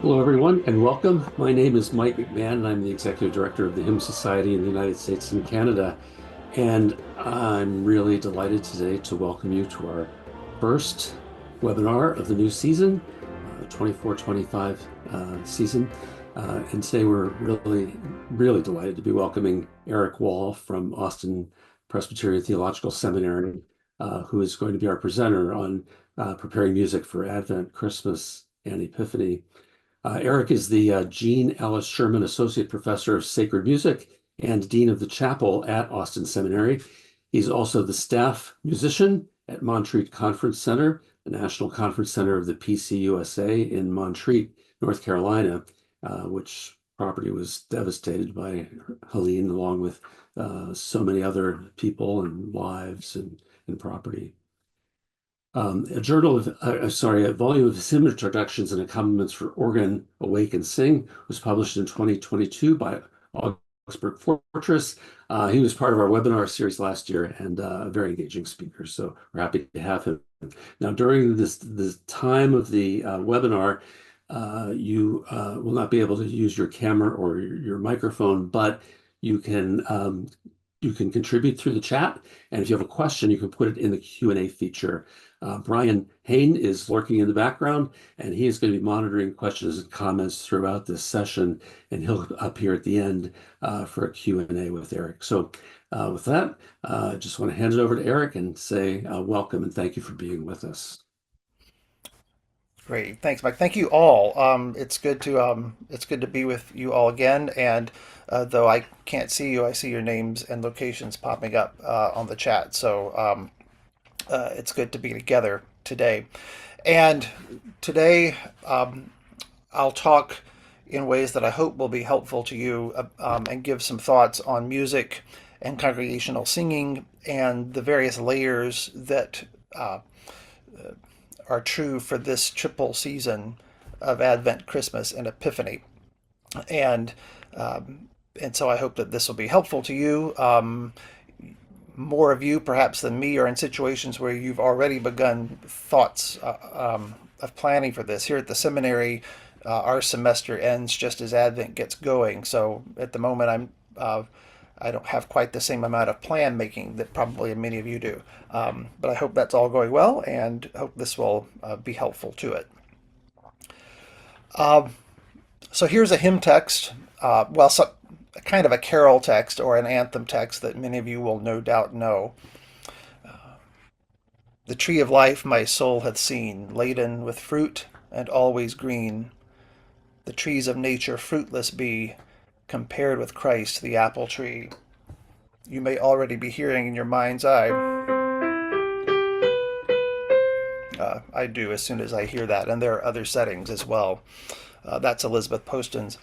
Hello, everyone, and welcome. My name is Mike McMahon, and I'm the Executive Director of the Hymn Society in the United States and Canada. And I'm really delighted today to welcome you to our first webinar of the new season, 24-25 season. And today we're really delighted to be welcoming Eric Wall from Austin Presbyterian Theological Seminary, who is going to be our presenter on preparing music for Advent, Christmas, and Epiphany. Eric is the Jean Ellis Sherman Associate Professor of Sacred Music and Dean of the Chapel at Austin Seminary. He's also the staff musician at Montreat Conference Center, the National Conference Center of the PCUSA in Montreat, North Carolina, which property was devastated by Helene, along with so many other people and lives and property. A volume of his hymn introductions and accompaniments for organ, awake and sing was published in 2022 by Augsburg Fortress. He was part of our webinar series last year and a very engaging speaker, so we're happy to have him. Now, during this time of the webinar, you will not be able to use your camera or your microphone, but you can contribute through the chat, and if you have a question, you can put it in the Q&A feature. Brian Hain is lurking in the background, and he is going to be monitoring questions and comments throughout this session, and he'll appear at the end for a Q&A with Eric. So with that, I just want to hand it over to Eric and say welcome and thank you for being with us. Great, thanks, Mike. Thank you all. It's good to be with you all again. And though I can't see you, I see your names and locations popping up on the chat. So it's good to be together today. And today I'll talk in ways that I hope will be helpful to you and give some thoughts on music and congregational singing and the various layers that are true for this triple season of Advent, Christmas, and Epiphany. And and so I hope that this will be helpful to you. More of you, perhaps, than me, are in situations where you've already begun thoughts of planning for this. Here at the seminary, our semester ends just as Advent gets going. So at the moment, I don't have quite the same amount of plan making that probably many of you do. But I hope that's all going well, and hope this will be helpful to it. So here's a hymn text. Kind of a carol text or an anthem text that many of you will no doubt know. The tree of life my soul hath seen, laden with fruit and always green. The trees of nature fruitless be, compared with Christ the apple tree. You may already be hearing in your mind's eye. I do as soon as I hear that, and there are other settings as well. That's Elizabeth Poston's.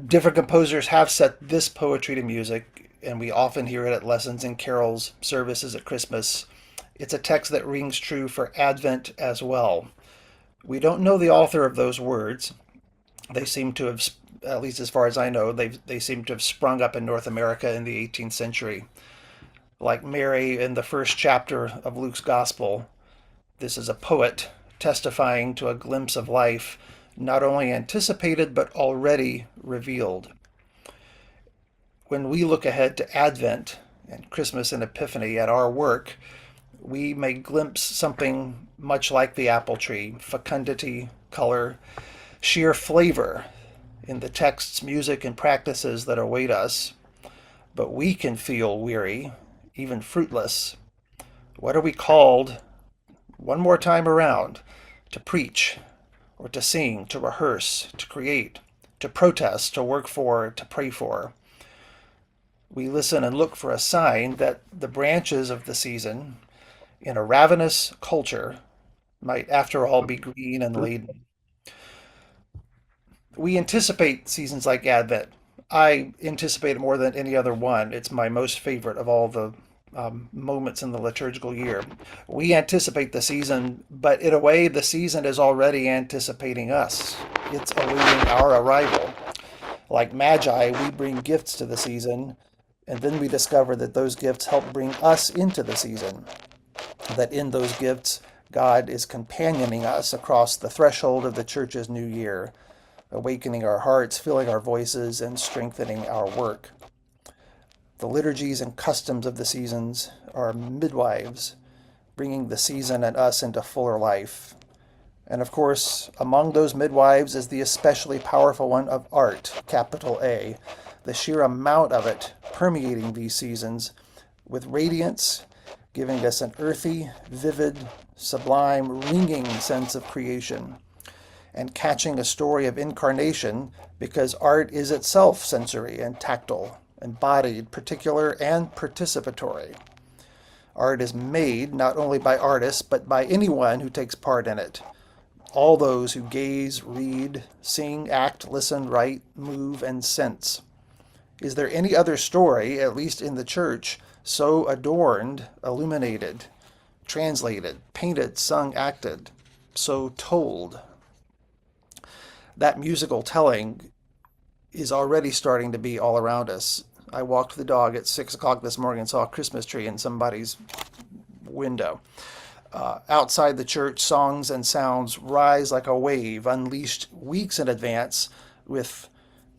Different composers have set this poetry to music, and we often hear it at lessons and carols, services at Christmas. It's a text that rings true for Advent as well. We don't know the author of those words. They seem to have, at least as far as I know, they seem to have sprung up in North America in the 18th century. Like Mary in the first chapter of Luke's Gospel, this is a poet testifying to a glimpse of life not only anticipated but already revealed. When we look ahead to Advent and Christmas and Epiphany at our work, we may glimpse something much like the apple tree: fecundity, color, sheer flavor in the texts, music, and practices that await us. But we can feel weary, even fruitless. What are we called, one more time around, to preach, or to sing, to rehearse, to create, to protest, to work for, to pray for? We listen and look for a sign that the branches of the season, in a ravenous culture, might after all be green and laden. We anticipate seasons like Advent. I anticipate it more than any other one. It's my most favorite of all the moments in the liturgical year. We anticipate the season, but in a way, the season is already anticipating us. It's awaiting our arrival. Like Magi, we bring gifts to the season, and then we discover that those gifts help bring us into the season. That in those gifts, God is companioning us across the threshold of the church's new year, awakening our hearts, filling our voices, and strengthening our work. The liturgies and customs of the seasons are midwives, bringing the season and us into fuller life. And of course, among those midwives is the especially powerful one of art, capital A, the sheer amount of it permeating these seasons with radiance, giving us an earthy, vivid, sublime, ringing sense of creation, and catching a story of incarnation because art is itself sensory and tactile, embodied, particular, and participatory. Art is made not only by artists, but by anyone who takes part in it. All those who gaze, read, sing, act, listen, write, move, and sense. Is there any other story, at least in the church, so adorned, illuminated, translated, painted, sung, acted, so told? That musical telling is already starting to be all around us. I walked the dog at 6 o'clock this morning and saw a Christmas tree in somebody's window. Outside the church, songs and sounds rise like a wave, unleashed weeks in advance with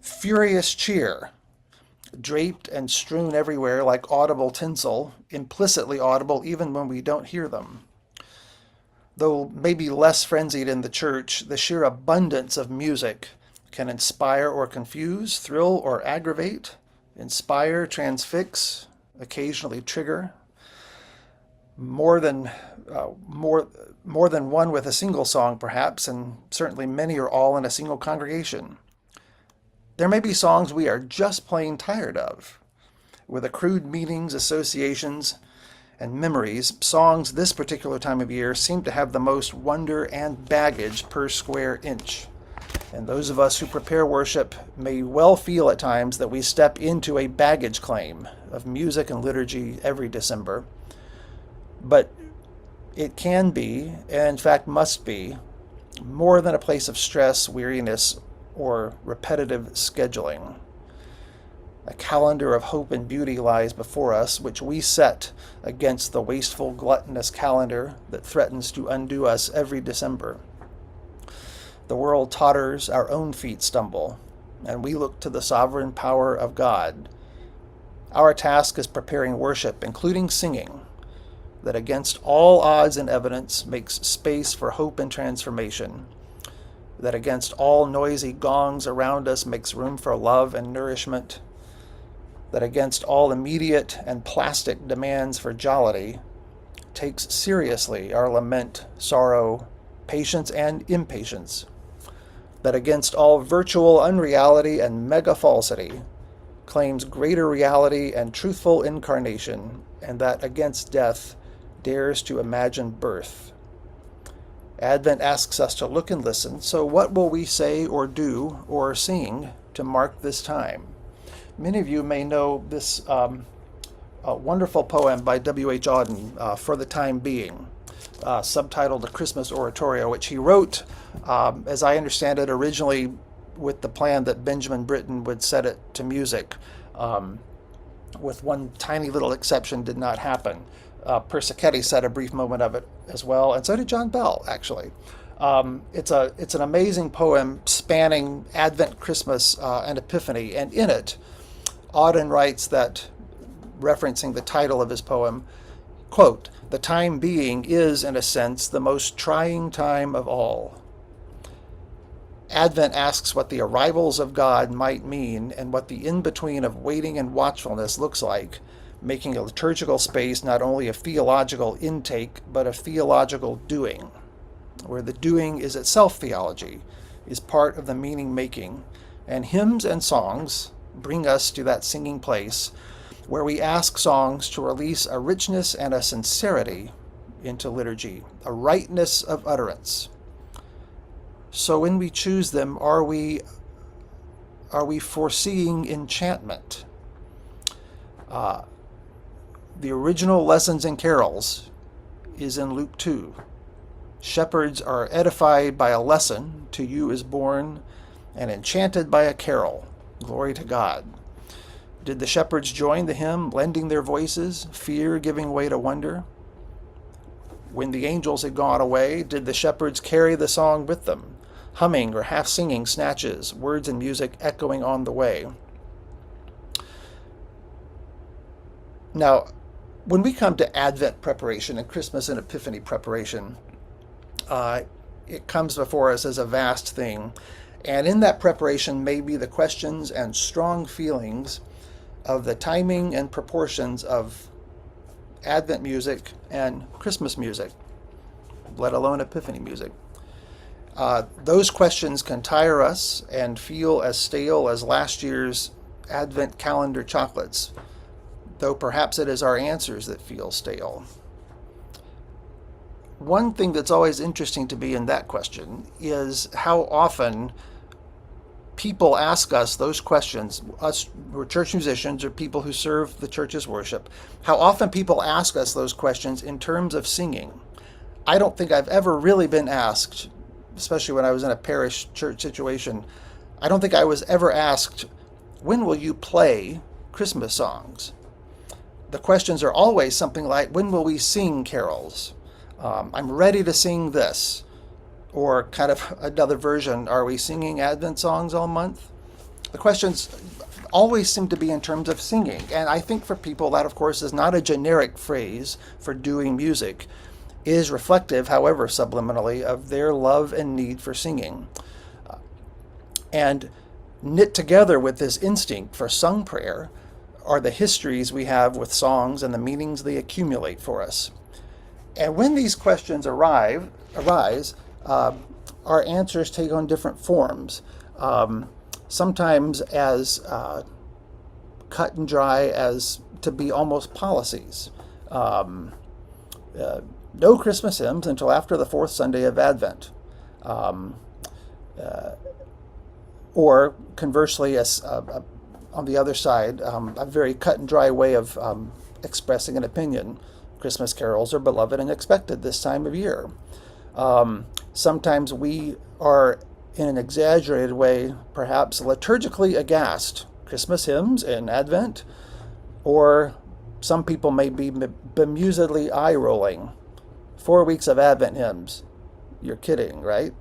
furious cheer, draped and strewn everywhere like audible tinsel, implicitly audible even when we don't hear them. Though maybe less frenzied in the church, the sheer abundance of music can inspire or confuse, thrill or aggravate, inspire, transfix, occasionally trigger. More than one with a single song, perhaps, and certainly many or all in a single congregation. There may be songs we are just plain tired of. With accrued meanings, associations, and memories, songs this particular time of year seem to have the most wonder and baggage per square inch. And those of us who prepare worship may well feel at times that we step into a baggage claim of music and liturgy every December. But it can be, and in fact must be, more than a place of stress, weariness, or repetitive scheduling. A calendar of hope and beauty lies before us, which we set against the wasteful, gluttonous calendar that threatens to undo us every December. The world totters, our own feet stumble, and we look to the sovereign power of God. Our task is preparing worship, including singing, that against all odds and evidence makes space for hope and transformation, that against all noisy gongs around us makes room for love and nourishment, that against all immediate and plastic demands for jollity takes seriously our lament, sorrow, patience, and impatience, that against all virtual unreality and mega-falsity claims greater reality and truthful incarnation, and that against death dares to imagine birth. Advent asks us to look and listen, so what will we say or do or sing to mark this time? Many of you may know this wonderful poem by W.H. Auden, For the Time Being, subtitled A Christmas Oratorio, which he wrote, as I understand it, originally with the plan that Benjamin Britten would set it to music. With one tiny little exception, did not happen. Persichetti said a brief moment of it as well, and so did John Bell, actually. It's an amazing poem spanning Advent, Christmas, and Epiphany, and in it, Auden writes that, referencing the title of his poem, quote, "The time being is, in a sense, the most trying time of all." Advent asks what the arrivals of God might mean and what the in-between of waiting and watchfulness looks like, making a liturgical space not only a theological intake, but a theological doing, where the doing is itself theology, is part of the meaning-making, and hymns and songs bring us to that singing place where we ask songs to release a richness and a sincerity into liturgy, a rightness of utterance. So when we choose them, are we foreseeing enchantment? The original Lessons and Carols is in Luke 2. Shepherds are edified by a lesson, to you is born, and enchanted by a carol, glory to God. Did the shepherds join the hymn, lending their voices, fear giving way to wonder? When the angels had gone away, did the shepherds carry the song with them, humming or half singing snatches, words and music echoing on the way? Now, when we come to Advent preparation and Christmas and Epiphany preparation, it comes before us as a vast thing. And in that preparation may be the questions and strong feelings of the timing and proportions of Advent music and Christmas music, let alone Epiphany music. Those questions can tire us and feel as stale as last year's Advent calendar chocolates, though perhaps it is our answers that feel stale. One thing that's always interesting to me in that question is how often people ask us those questions, us who are church musicians or people who serve the church's worship, how often people ask us those questions in terms of singing. I don't think I've ever really been asked, especially when I was in a parish church situation, I don't think I was ever asked, when will you play Christmas songs? The questions are always something like, when will we sing carols? I'm ready to sing this. Or kind of another version, are we singing Advent songs all month? The questions always seem to be in terms of singing. And I think for people that, of course, is not a generic phrase for doing music. It is reflective, however subliminally, of their love and need for singing. And knit together with this instinct for sung prayer are the histories we have with songs and the meanings they accumulate for us. And when these questions arise, our answers take on different forms, sometimes as cut and dry as to be almost policies. No Christmas hymns until after the fourth Sunday of Advent. Or conversely, as on the other side, a very cut and dry way of expressing an opinion. Christmas carols are beloved and expected this time of year. Sometimes we are, in an exaggerated way, perhaps liturgically aghast. Christmas hymns in Advent, or some people may be bemusedly eye-rolling. 4 weeks of Advent hymns. You're kidding, right?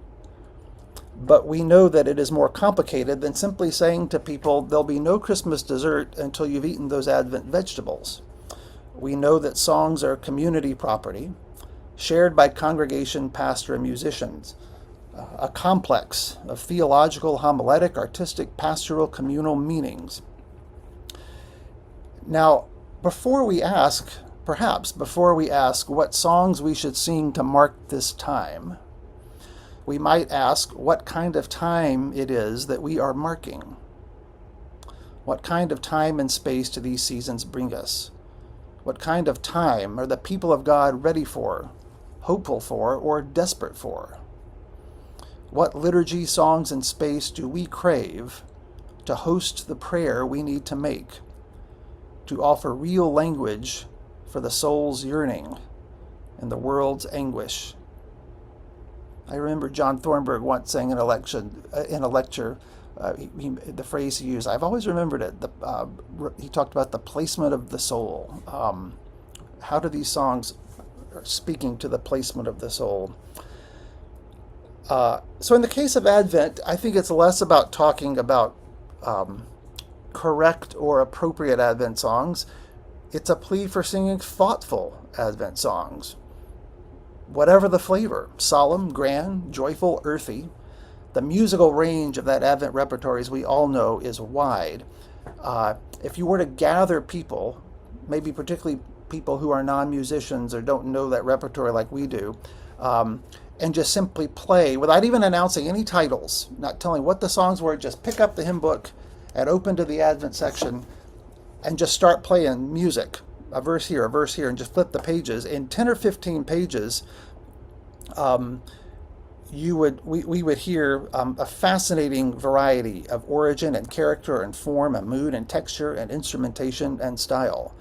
But we know that it is more complicated than simply saying to people, there'll be no Christmas dessert until you've eaten those Advent vegetables. We know that songs are community property, shared by congregation, pastor, and musicians, a complex of theological, homiletic, artistic, pastoral, communal meanings. Now, before we ask what songs we should sing to mark this time, we might ask what kind of time it is that we are marking. What kind of time and space do these seasons bring us? What kind of time are the people of God ready for, hopeful for, or desperate for? What liturgy, songs, and space do we crave to host the prayer we need to make, to offer real language for the soul's yearning and the world's anguish? I remember John Thornburg once saying in a lecture, the phrase he used, I've always remembered it. He talked about the placement of the soul. How do these songs are speaking to the placement of the soul? So in the case of Advent, I think it's less about talking about correct or appropriate Advent songs. It's a plea for singing thoughtful Advent songs. Whatever the flavor, solemn, grand, joyful, earthy. The musical range of that Advent repertoire, as we all know, is wide. If you were to gather people, maybe particularly people who are non-musicians or don't know that repertoire like we do, and just simply play without even announcing any titles, not telling what the songs were, just pick up the hymn book and open to the Advent section and just start playing music, a verse here, and just flip the pages. In 10 or 15 pages, we would hear a fascinating variety of origin and character and form and mood and texture and instrumentation and style.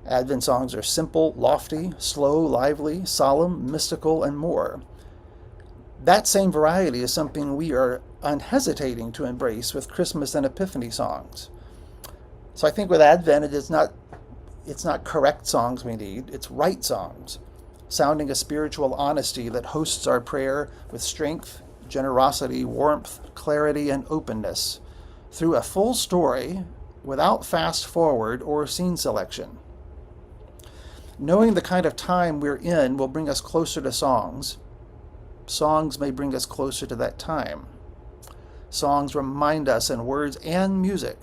Advent songs are simple, lofty, slow, lively, solemn, mystical, and more. That same variety is something we are unhesitating to embrace with Christmas and Epiphany songs. So I think with Advent, it's not correct songs we need, it's right songs. sounding a spiritual honesty that hosts our prayer with strength, generosity, warmth, clarity, and openness through a full story without fast forward or scene selection. Knowing the kind of time we're in will bring us closer to songs. Songs may bring us closer to that time. Songs remind us in words and music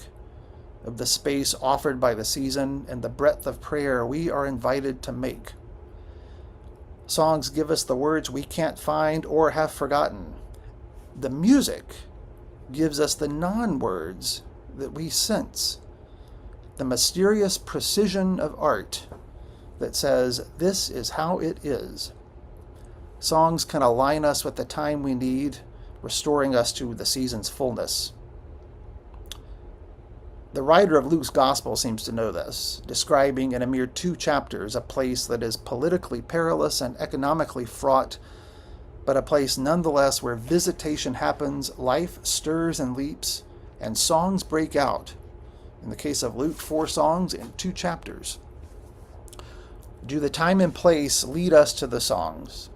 of the space offered by the season and the breadth of prayer we are invited to make. Songs give us the words we can't find or have forgotten. The music gives us the non-words that we sense, the mysterious precision of art that says, this is how it is. Songs can align us with the time we need, restoring us to the season's fullness. The writer of Luke's Gospel seems to know this, describing in a mere 2 chapters a place that is politically perilous and economically fraught, but a place nonetheless where visitation happens, life stirs and leaps, and songs break out. In the case of Luke, 4 songs in 2 chapters. Do the time and place lead us to the songs?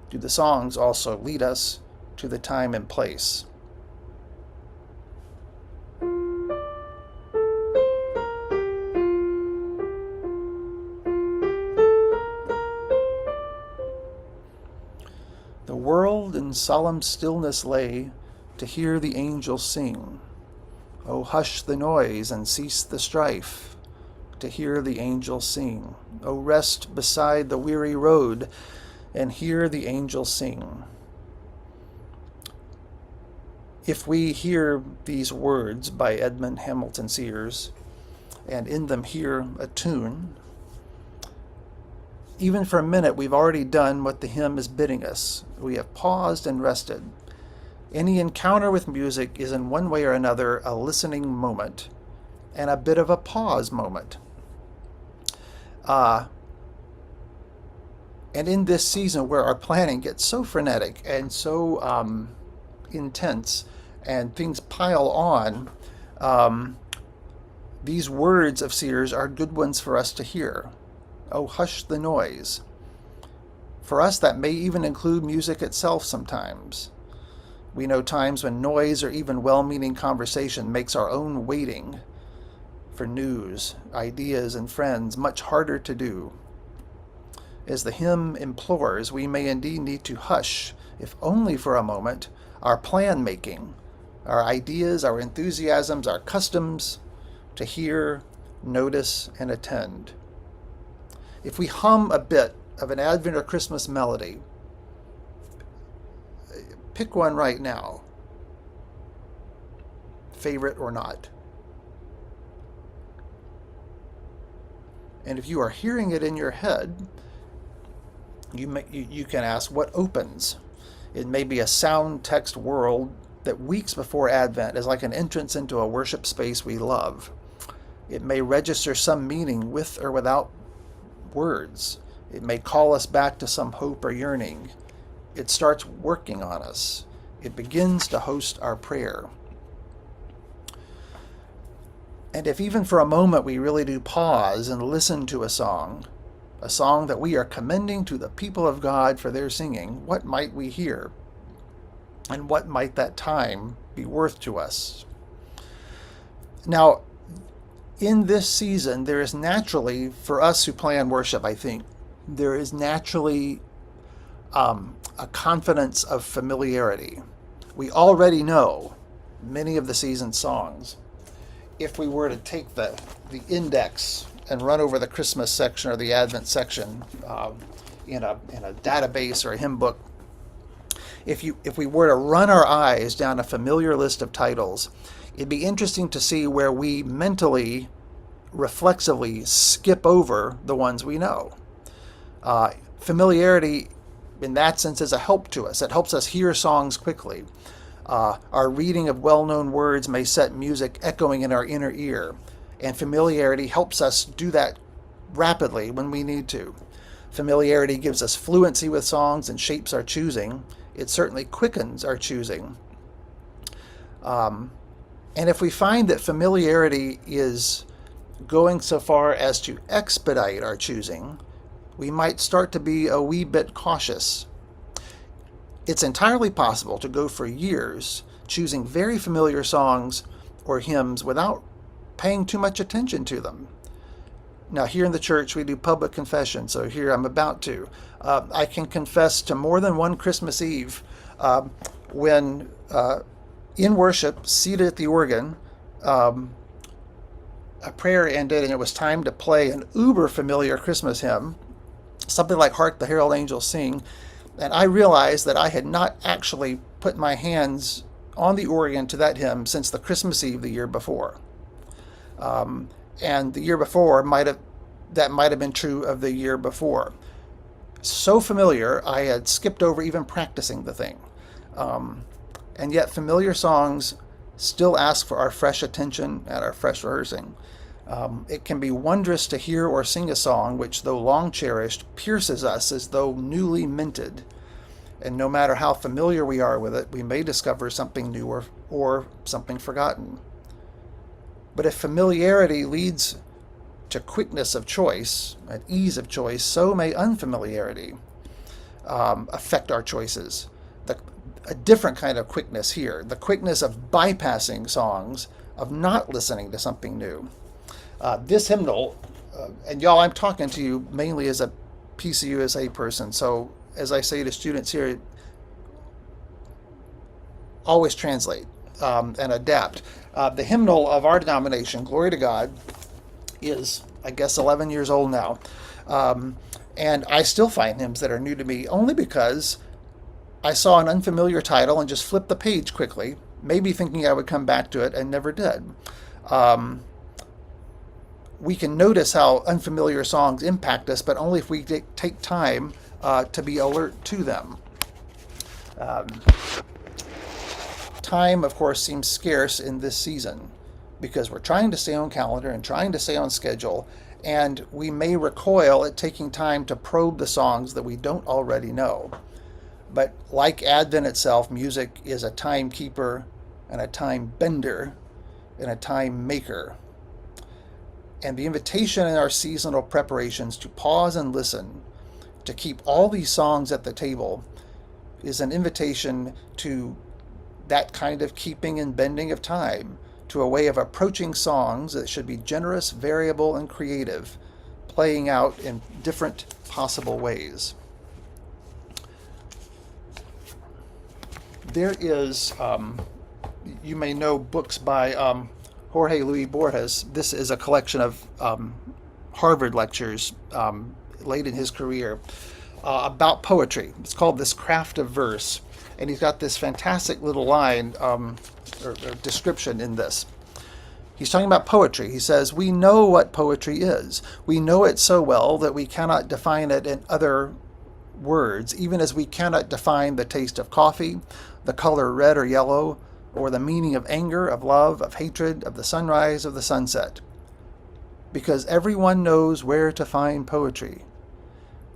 Do the songs also lead us to the time and place? The world in solemn stillness lay to hear the angels sing. Oh, hush the noise and cease the strife to hear the angels sing. Oh, rest beside the weary road and hear the angels sing. If we hear these words by Edmund Hamilton Sears, and in them hear a tune, even for a minute we've already done what the hymn is bidding us. We have paused and rested. Any encounter with music is in one way or another a listening moment and a bit of a pause moment. And in this season where our planning gets so frenetic and so intense and things pile on, these words of Sears are good ones for us to hear. Oh, hush the noise. For us, that may even include music itself sometimes. We know times when noise or even well-meaning conversation makes our own waiting for news, ideas, and friends much harder to do. As the hymn implores, we may indeed need to hush, if only for a moment, our plan making, our ideas, our enthusiasms, our customs, to hear, notice, and attend. If we hum a bit of an Advent or Christmas melody, pick one right now, favorite or not. And if you are hearing it in your head, you can ask what opens. It may be a sound text world that weeks before Advent is like an entrance into a worship space we love. It may register some meaning with or without words. It may call us back to some hope or yearning. It starts working on us. It begins to host our prayer. And if even for a moment we really do pause and listen to a song that we are commending to the people of God for their singing, what might we hear? And what might that time be worth to us? Now, in this season, there is naturally, for us who plan worship, I think, there is naturally a confidence of familiarity. We already know many of the season's songs. If we were to take the index and run over the Christmas section or the Advent section in a database or a hymn book, if we were to run our eyes down a familiar list of titles, it'd be interesting to see where we mentally, reflexively skip over the ones we know. Familiarity, in that sense, is a help to us. It helps us hear songs quickly. Our reading of well-known words may set music echoing in our inner ear, and familiarity helps us do that rapidly when we need to. Familiarity gives us fluency with songs and shapes our choosing. It certainly quickens our choosing. And if we find that familiarity is going so far as to expedite our choosing, we might start to be a wee bit cautious. It's entirely possible to go for years choosing very familiar songs or hymns without paying too much attention to them. Now, here in the church, we do public confession, so here I'm about to. I can confess to more than one Christmas Eve when in worship, seated at the organ, a prayer ended and it was time to play an uber familiar Christmas hymn, something like Hark the Herald Angels Sing, and I realized that I had not actually put my hands on the organ to that hymn since the Christmas Eve the year before. And the year before that might have been true of the year before. So familiar, I had skipped over even practicing the thing. And yet familiar songs still ask for our fresh attention and our fresh rehearsing. It can be wondrous to hear or sing a song which, though long cherished, pierces us as though newly minted. And no matter how familiar we are with it, we may discover something new or something forgotten. But if familiarity leads to quickness of choice and ease of choice, so may unfamiliarity affect our choices. A different kind of quickness here, the quickness of bypassing songs, of not listening to something new. This hymnal, and y'all, I'm talking to you mainly as a PCUSA person, so as I say to students here, always translate and adapt. The hymnal of our denomination, Glory to God, is, I guess, 11 years old now. And I still find hymns that are new to me only because I saw an unfamiliar title and just flipped the page quickly, maybe thinking I would come back to it and never did. We can notice how unfamiliar songs impact us, but only if we take time to be alert to them. Time, of course, seems scarce in this season because we're trying to stay on calendar and trying to stay on schedule, and we may recoil at taking time to probe the songs that we don't already know. But like Advent itself, music is a timekeeper and a time bender and a time maker. And the invitation in our seasonal preparations to pause and listen, to keep all these songs at the table, is an invitation to that kind of keeping and bending of time, to a way of approaching songs that should be generous, variable, and creative, playing out in different possible ways. There is, you may know books by Jorge Luis Borges. This is a collection of Harvard lectures late in his career about poetry. It's called This Craft of Verse. And he's got this fantastic little line or description in this. He's talking about poetry. He says, "We know what poetry is. We know it so well that we cannot define it in other words, even as we cannot define the taste of coffee, the color red or yellow, or the meaning of anger, of love, of hatred, of the sunrise, of the sunset. Because everyone knows where to find poetry.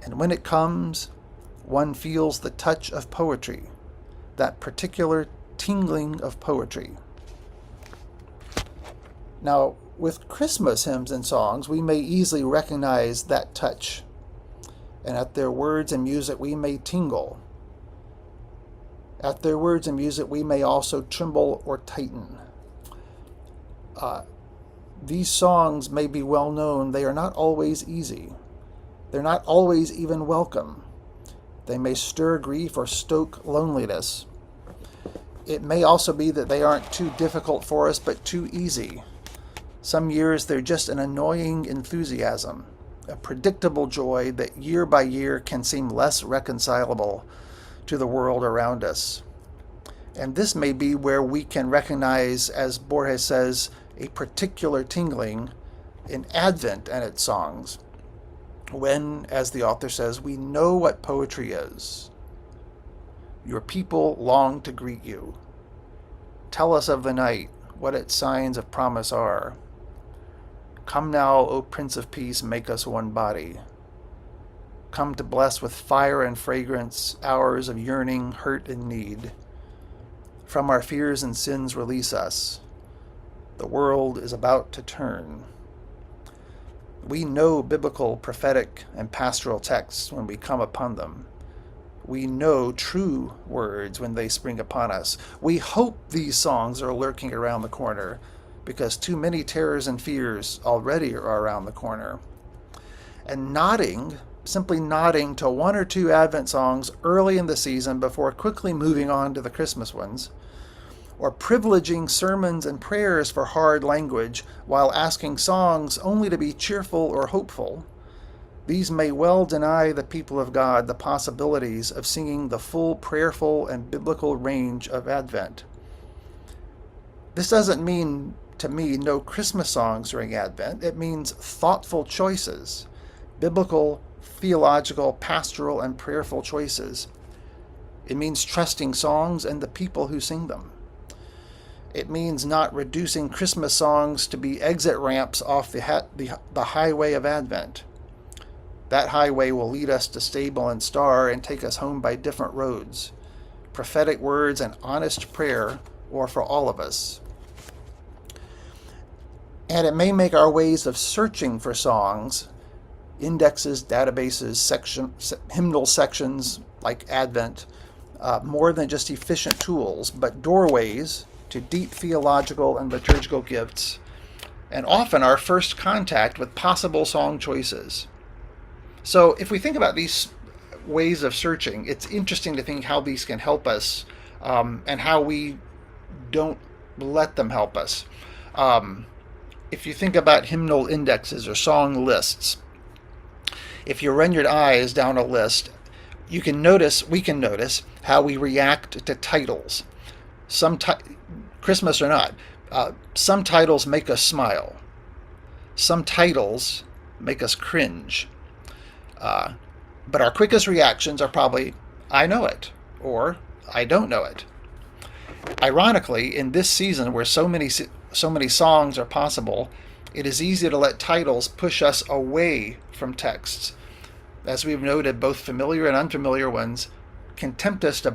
And when it comes, one feels the touch of poetry, that particular tingling of poetry." Now, with Christmas hymns and songs, we may easily recognize that touch, and at their words and music we may tingle. At their words and music we may also tremble or tighten. These songs may be well known. They are not always easy. They're not always even welcome. They may stir grief or stoke loneliness. It may also be that they aren't too difficult for us, but too easy. Some years they're just an annoying enthusiasm, a predictable joy that year by year can seem less reconcilable to the world around us. And this may be where we can recognize, as Borges says, a particular tingling in Advent and its songs, when, as the author says, we know what poetry is. Your people long to greet you. Tell us of the night, what its signs of promise are. Come now, O Prince of Peace, make us one body. Come to bless with fire and fragrance hours of yearning, hurt, and need. From our fears and sins release us. The world is about to turn. We know biblical, prophetic, and pastoral texts when we come upon them. We know true words when they spring upon us. We hope these songs are lurking around the corner, because too many terrors and fears already are around the corner. And simply nodding to one or two Advent songs early in the season before quickly moving on to the Christmas ones, or privileging sermons and prayers for hard language while asking songs only to be cheerful or hopeful, these may well deny the people of God the possibilities of singing the full prayerful and biblical range of Advent. This doesn't mean, to me, no Christmas songs during Advent. It means thoughtful choices, biblical, theological, pastoral, and prayerful choices. It means trusting songs and the people who sing them. It means not reducing Christmas songs to be exit ramps off the highway of Advent. That highway will lead us to Stable and Star and take us home by different roads. Prophetic words and honest prayer, or for all of us. And it may make our ways of searching for songs, indexes, databases, hymnal sections like Advent, more than just efficient tools, but doorways to deep theological and liturgical gifts, and often our first contact with possible song choices. So if we think about these ways of searching, it's interesting to think how these can help us, and how we don't let them help us. If you think about hymnal indexes or song lists, if you run your eyes down a list, we can notice how we react to titles. Christmas or not, some titles make us smile. Some titles make us cringe. But our quickest reactions are probably, I know it, or I don't know it. Ironically, in this season where so many songs are possible, it is easy to let titles push us away from texts. As we've noted, both familiar and unfamiliar ones can tempt us.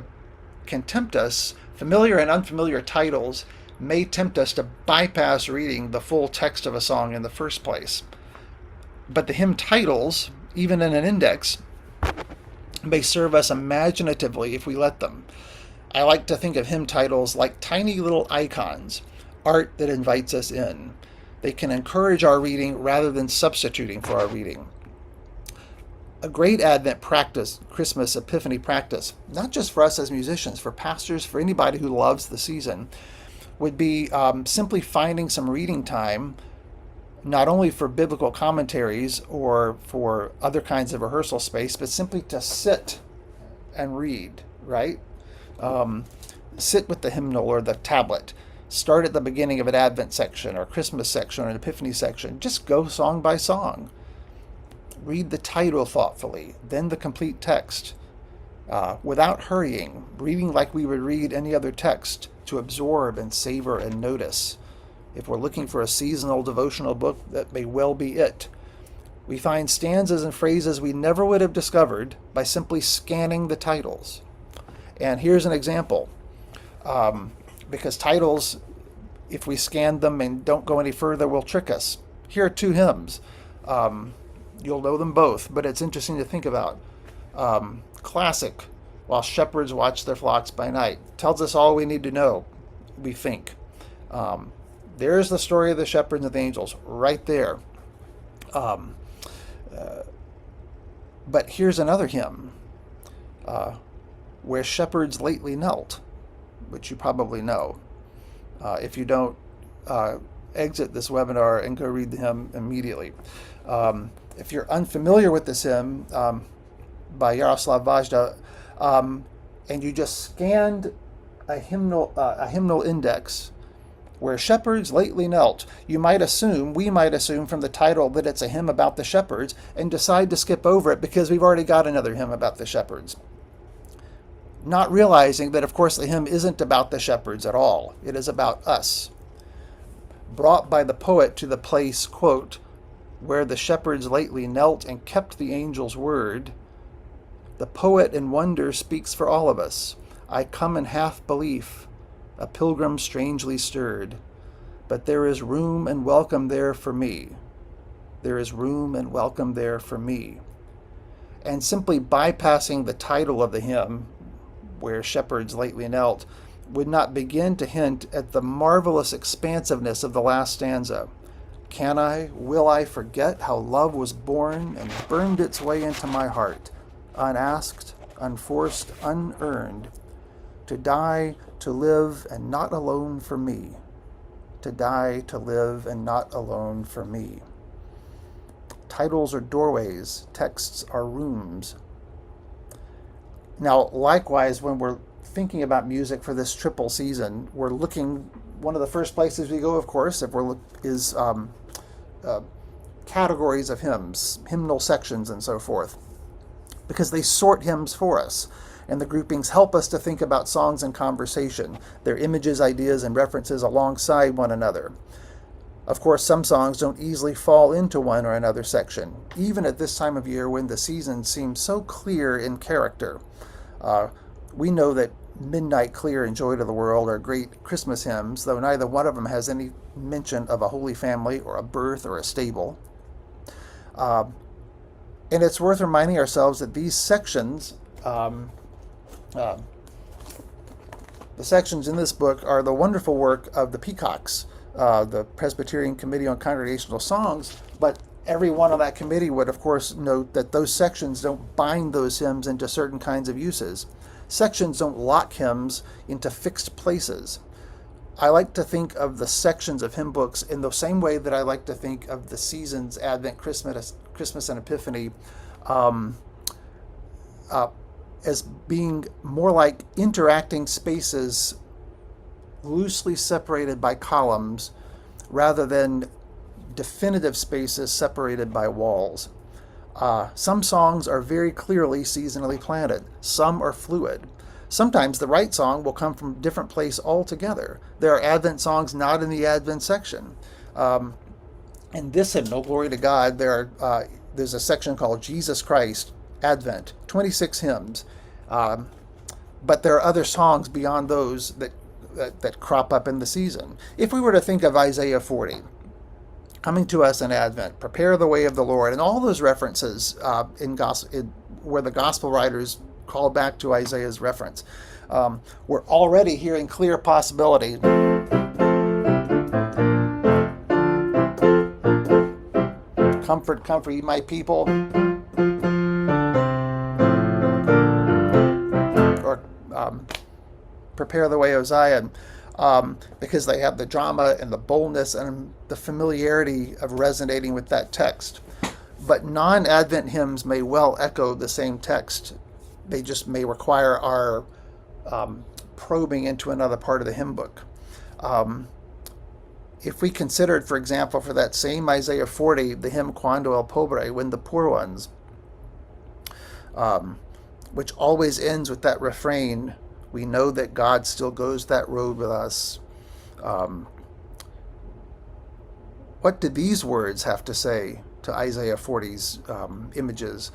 Familiar and unfamiliar titles may tempt us to bypass reading the full text of a song in the first place. But the hymn titles, even in an index, may serve us imaginatively if we let them. I like to think of hymn titles like tiny little icons, art that invites us in. They can encourage our reading rather than substituting for our reading. A great Advent practice, Christmas Epiphany practice, not just for us as musicians, for pastors, for anybody who loves the season, would be simply finding some reading time, not only for biblical commentaries or for other kinds of rehearsal space, but simply to sit and read, right? Sit with the hymnal or the tablet. Start at the beginning of an Advent section or Christmas section or an Epiphany section. Just go song by song. Read the title thoughtfully, then the complete text, without hurrying, reading like we would read any other text, to absorb and savor and notice. If we're looking for a seasonal devotional book, that may well be it. We find stanzas and phrases we never would have discovered by simply scanning the titles. And here's an example. Because titles, if we scan them and don't go any further, will trick us. Here are two hymns. You'll know them both, but it's interesting to think about. Classic, While Shepherds Watch Their Flocks by Night, tells us all we need to know, we think. There's the story of the shepherds and the angels, right there. But here's another hymn, Where Shepherds Lately Knelt, which you probably know. If you don't, exit this webinar and go read the hymn immediately. If you're unfamiliar with this hymn by Yaroslav Vajda, and you just scanned a hymnal index, Where Shepherds Lately Knelt, we might assume from the title that it's a hymn about the shepherds and decide to skip over it because we've already got another hymn about the shepherds. Not realizing that, of course, the hymn isn't about the shepherds at all. It is about us. Brought by the poet to the place, quote, where the shepherds lately knelt and kept the angel's word, the poet in wonder speaks for all of us. I come in half belief, a pilgrim strangely stirred, but there is room and welcome there for me. There is room and welcome there for me. And simply bypassing the title of the hymn, Where Shepherds Lately Knelt, would not begin to hint at the marvelous expansiveness of the last stanza. Will I forget how love was born and burned its way into my heart, unasked, unforced, unearned, to die, to live, and not alone for me. To die, to live, and not alone for me. Titles are doorways, texts are rooms. Now, likewise, when we're thinking about music for this triple season, we're looking, one of the first places we go, of course, is categories of hymns, hymnal sections, and so forth, because they sort hymns for us. And the groupings help us to think about songs in conversation, their images, ideas, and references alongside one another. Of course, some songs don't easily fall into one or another section, even at this time of year when the season seems so clear in character. We know that Midnight Clear and Joy to the World are great Christmas hymns, though neither one of them has any mention of a Holy Family or a birth or a stable. And it's worth reminding ourselves that these sections, the sections in this book, are the wonderful work of the Peacocks, the Presbyterian Committee on Congregational Songs, but every one on that committee would, of course, note that those sections don't bind those hymns into certain kinds of uses. Sections don't lock hymns into fixed places. I like to think of the sections of hymn books in the same way that I like to think of the seasons, Advent, Christmas, and Epiphany, as being more like interacting spaces loosely separated by columns rather than definitive spaces separated by walls. Some songs are very clearly seasonally planted. Some are fluid. Sometimes the right song will come from a different place altogether. There are Advent songs not in the Advent section. In this hymnal, Glory to God, there's a section called Jesus Christ, Advent, 26 hymns. But there are other songs beyond those that crop up in the season. If we were to think of Isaiah 40, coming to us in Advent, prepare the way of the Lord, and all those references where the gospel writers call back to Isaiah's reference, we're already hearing clear possibility. Comfort, comfort ye my people. Or prepare the way of Zion. Because they have the drama and the boldness and the familiarity of resonating with that text. But non-Advent hymns may well echo the same text. They just may require our probing into another part of the hymn book. If we considered, for example, for that same Isaiah 40, the hymn Quando el Pobre, When the Poor Ones, which always ends with that refrain, we know that God still goes that road with us. What do these words have to say to Isaiah 40's images?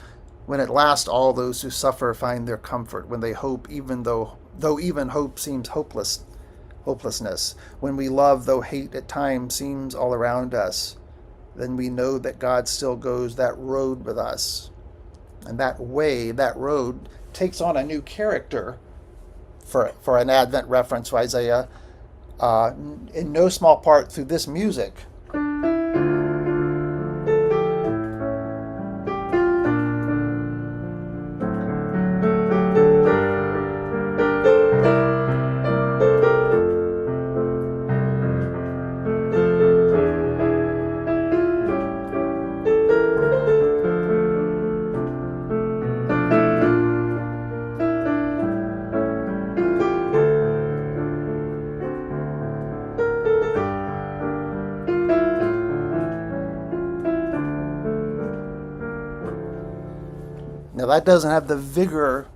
When at last all those who suffer find their comfort, when they hope, even though even hope seems hopelessness, when we love, though hate at times seems all around us, then we know that God still goes that road with us. And that way, that road, takes on a new character for an Advent reference to Isaiah, in no small part through this music. Now, that doesn't have the vigor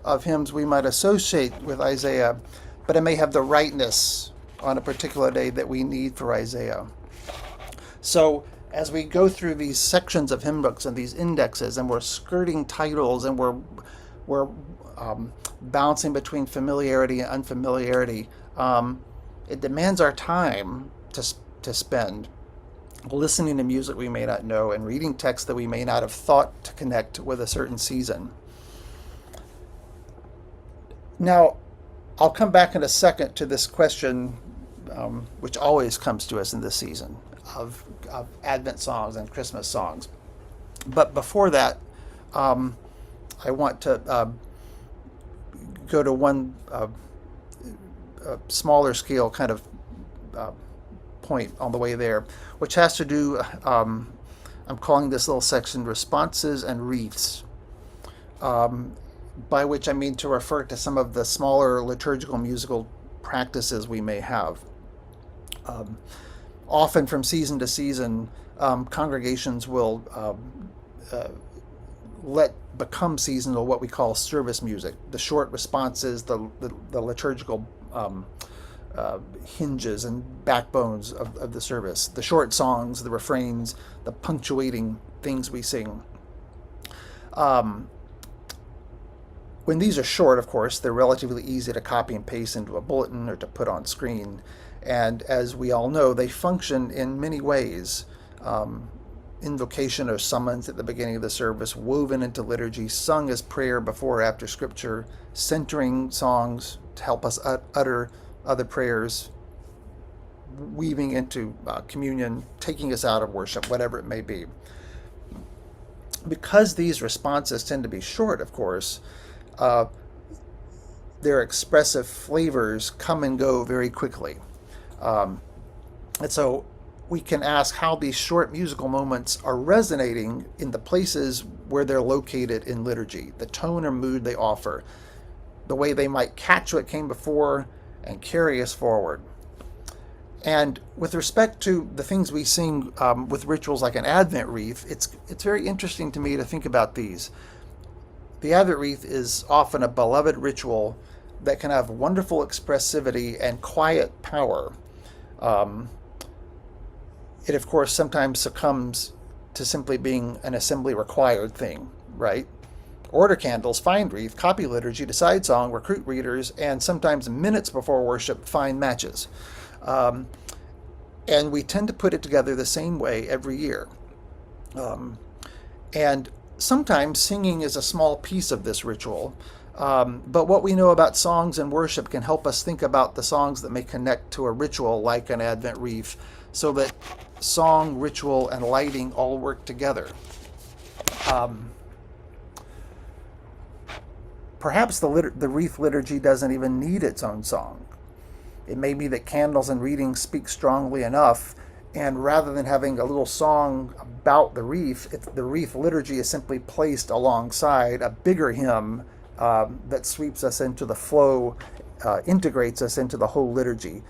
of hymns we might associate with Isaiah, but it may have the rightness on a particular day that we need for Isaiah. So as we go through these sections of hymn books and these indexes, and we're skirting titles, and we're bouncing between familiarity and unfamiliarity, it demands our time to spend. listening to music we may not know, and reading texts that we may not have thought to connect with a certain season. Now, I'll come back in a second to this question, which always comes to us in this season of Advent songs and Christmas songs. But before that, I want to go to one smaller scale kind of point on the way there, which has to do, I'm calling this little section Responses and Wreaths, by which I mean to refer to some of the smaller liturgical musical practices we may have. Often from season to season, congregations will let become seasonal what we call service music, the short responses, the liturgical hinges and backbones of the service, the short songs, the refrains, the punctuating things we sing. When these are short, of course, they're relatively easy to copy and paste into a bulletin or to put on screen. And as we all know, they function in many ways. Invocation or summons at the beginning of the service, woven into liturgy, sung as prayer before or after scripture, centering songs to help us utter other prayers, weaving into communion, taking us out of worship, whatever it may be. Because these responses tend to be short, of course, their expressive flavors come and go very quickly. And so we can ask how these short musical moments are resonating in the places where they're located in liturgy, the tone or mood they offer, the way they might catch what came before and carry us forward. And with respect to the things we sing with rituals like an Advent wreath, it's very interesting to me to think about these. The Advent wreath is often a beloved ritual that can have wonderful expressivity and quiet power. It, of course, sometimes succumbs to simply being an assembly required thing, right? Order candles, find wreath, copy liturgy, decide song, recruit readers, and sometimes minutes before worship, find matches. And we tend to put it together the same way every year. And sometimes singing is a small piece of this ritual, but what we know about songs and worship can help us think about the songs that may connect to a ritual like an Advent wreath, so that song, ritual, and lighting all work together. Perhaps the wreath liturgy doesn't even need its own song. It may be that candles and readings speak strongly enough, and rather than having a little song about the wreath liturgy is simply placed alongside a bigger hymn that sweeps us into the flow, integrates us into the whole liturgy.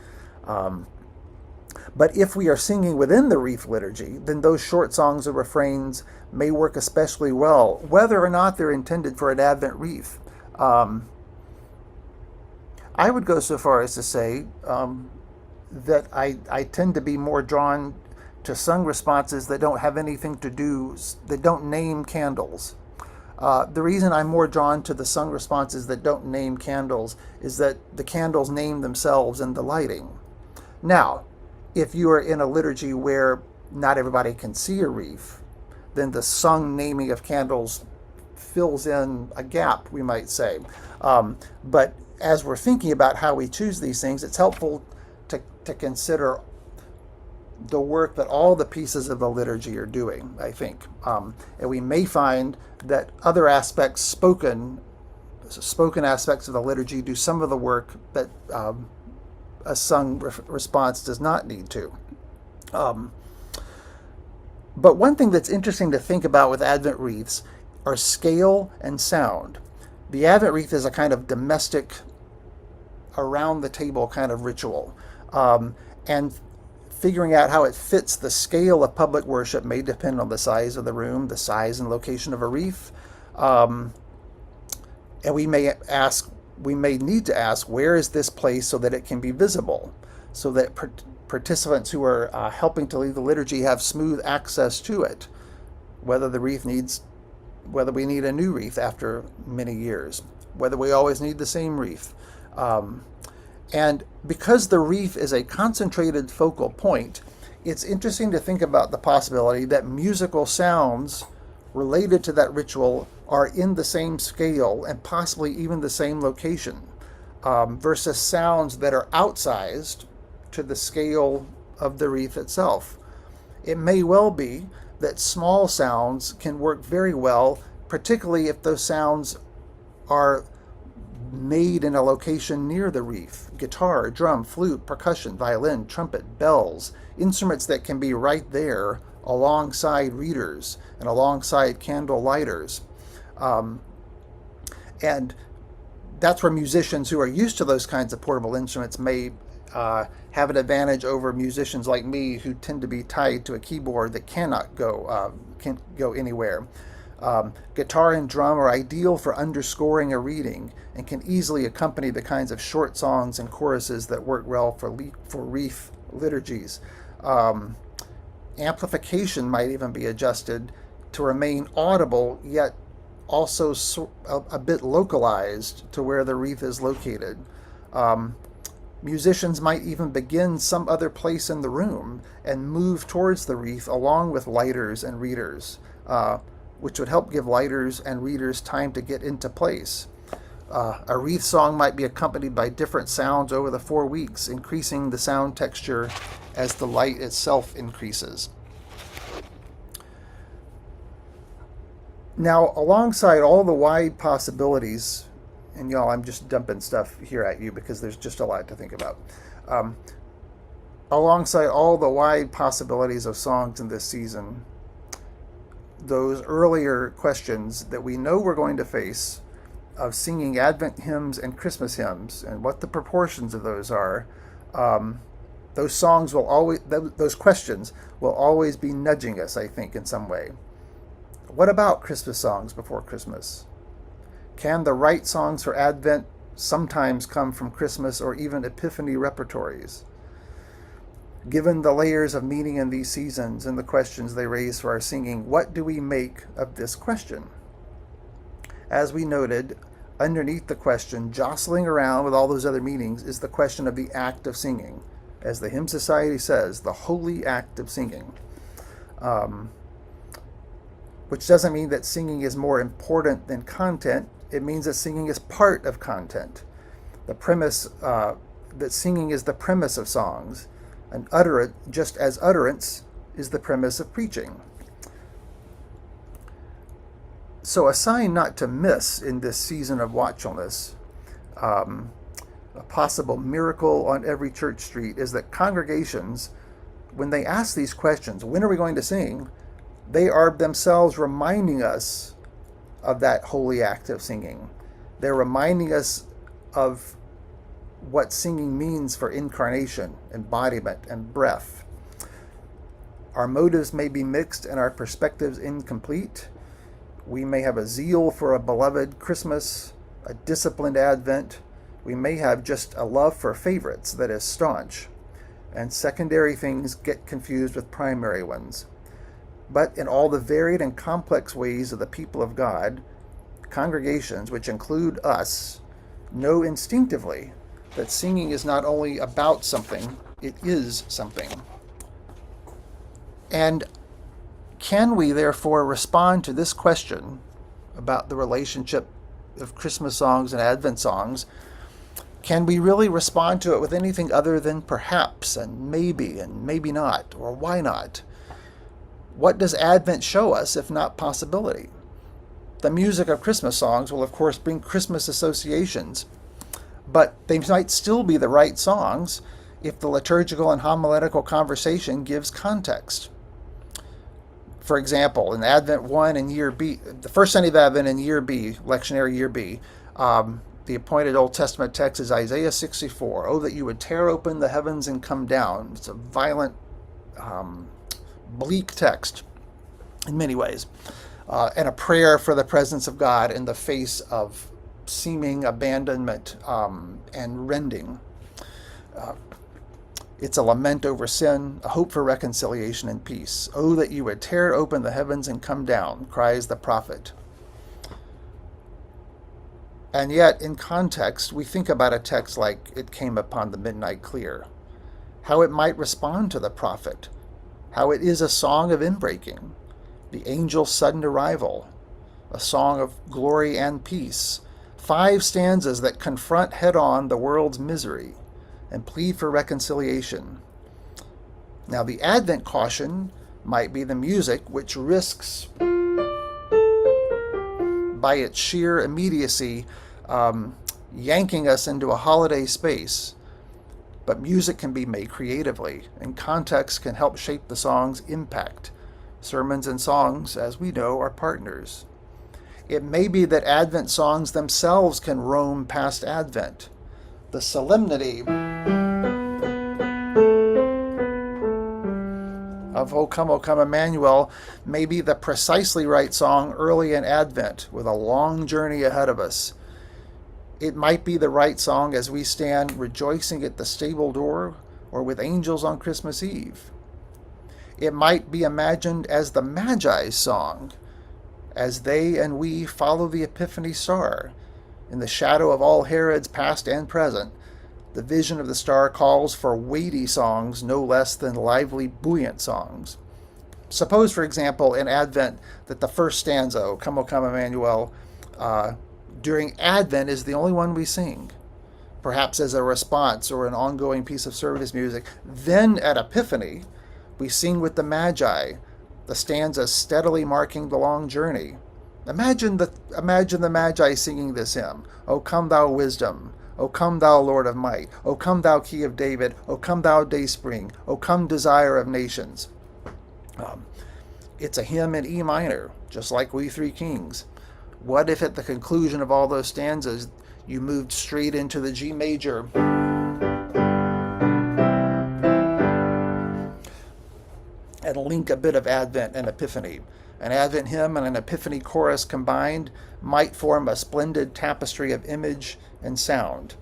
But if we are singing within the wreath liturgy, then those short songs or refrains may work especially well, whether or not they're intended for an Advent wreath. I would go so far as to say that I tend to be more drawn to sung responses that don't have anything to do, that don't name candles. The reason I'm more drawn to the sung responses that don't name candles is that the candles name themselves in the lighting. Now, if you are in a liturgy where not everybody can see a wreath, then the sung naming of candles fills in a gap, we might say. But as we're thinking about how we choose these things, it's helpful to consider the work that all the pieces of the liturgy are doing, I think. And we may find that other aspects, spoken aspects of the liturgy, do some of the work that a sung response does not need to. But one thing that's interesting to think about with Advent wreaths are scale and sound. The Advent wreath is a kind of domestic, around the table kind of ritual. And figuring out how it fits the scale of public worship may depend on the size of the room, the size and location of a wreath. And we may need to ask, where is this place so that it can be visible, so that participants who are helping to lead the liturgy have smooth access to it, whether we need a new wreath after many years, whether we always need the same wreath. And because the wreath is a concentrated focal point, it's interesting to think about the possibility that musical sounds related to that ritual are in the same scale and possibly even the same location, versus sounds that are outsized to the scale of the wreath itself. It may well be that small sounds can work very well, particularly if those sounds are made in a location near the wreath. Guitar, drum, flute, percussion, violin, trumpet, bells, instruments that can be right there alongside readers and alongside candle lighters. And that's where musicians who are used to those kinds of portable instruments may have an advantage over musicians like me who tend to be tied to a keyboard that can't go anywhere. Guitar and drum are ideal for underscoring a reading and can easily accompany the kinds of short songs and choruses that work well for wreath liturgies. Amplification might even be adjusted to remain audible, yet also a bit localized to where the wreath is located. Musicians might even begin some other place in the room and move towards the wreath along with lighters and readers, which would help give lighters and readers time to get into place. A wreath song might be accompanied by different sounds over the 4 weeks, increasing the sound texture as the light itself increases. Now, alongside all the wide possibilities, and y'all, I'm just dumping stuff here at you because there's just a lot to think about. Alongside all the wide possibilities of songs in this season, those earlier questions that we know we're going to face of singing Advent hymns and Christmas hymns and what the proportions of those are, those questions will always be nudging us, I think, in some way. What about Christmas songs before Christmas? Can the right songs for Advent sometimes come from Christmas or even Epiphany repertories? Given the layers of meaning in these seasons and the questions they raise for our singing, what do we make of this question? As we noted, underneath the question, jostling around with all those other meanings, is the question of the act of singing. As the Hymn Society says, the holy act of singing. Which doesn't mean that singing is more important than content. It means that singing is part of content. The premise that singing is the premise of songs, and just as utterance is the premise of preaching. So a sign not to miss in this season of watchfulness, a possible miracle on every church street, is that congregations, when they ask these questions, when are we going to sing? They are themselves reminding us of that holy act of singing. They're reminding us of what singing means for incarnation, embodiment, and breath. Our motives may be mixed and our perspectives incomplete. We may have a zeal for a beloved Christmas, a disciplined Advent. We may have just a love for favorites that is staunch, and secondary things get confused with primary ones. But in all the varied and complex ways of the people of God, congregations, which include us, know instinctively that singing is not only about something, it is something. And can we therefore respond to this question about the relationship of Christmas songs and Advent songs? Can we really respond to it with anything other than perhaps and maybe not, or why not? What does Advent show us if not possibility? The music of Christmas songs will, of course, bring Christmas associations, but they might still be the right songs if the liturgical and homiletical conversation gives context. For example, in Advent 1 in year B, the first Sunday of Advent in year B, lectionary year B, the appointed Old Testament text is Isaiah 64. Oh, that you would tear open the heavens and come down. It's a violent, bleak text in many ways, and a prayer for the presence of God in the face of seeming abandonment and rending. It's a lament over sin, a hope for reconciliation and peace. Oh, that you would tear open the heavens and come down, cries the prophet. And yet, in context, we think about a text like it came upon the midnight clear, how it might respond to the prophet how it is a song of inbreaking, the angel's sudden arrival, a song of glory and peace, 5 stanzas that confront head-on the world's misery and plead for reconciliation. Now, the Advent caution might be the music which risks, by its sheer immediacy, yanking us into a holiday space. But music can be made creatively, and context can help shape the song's impact. Sermons and songs, as we know, are partners. It may be that Advent songs themselves can roam past Advent. The solemnity of O Come, Emmanuel may be the precisely right song early in Advent, with a long journey ahead of us. It might be the right song as we stand rejoicing at the stable door or with angels on Christmas Eve. It might be imagined as the Magi's song, as they and we follow the Epiphany star. In the shadow of all Herods past and present, the vision of the star calls for weighty songs no less than lively, buoyant songs. Suppose, for example, in Advent that the first stanza, O Come, Emmanuel, during Advent is the only one we sing, perhaps as a response or an ongoing piece of service music. Then at Epiphany, we sing with the Magi, the stanzas steadily marking the long journey. Imagine the Magi singing this hymn, O come thou wisdom, O come thou Lord of might, O come thou Key of David, O come thou dayspring, O come desire of nations. It's a hymn in E minor, just like We Three Kings. What if at the conclusion of all those stanzas you moved straight into the G major and link a bit of Advent and Epiphany? An Advent hymn and an Epiphany chorus combined might form a splendid tapestry of image and sound.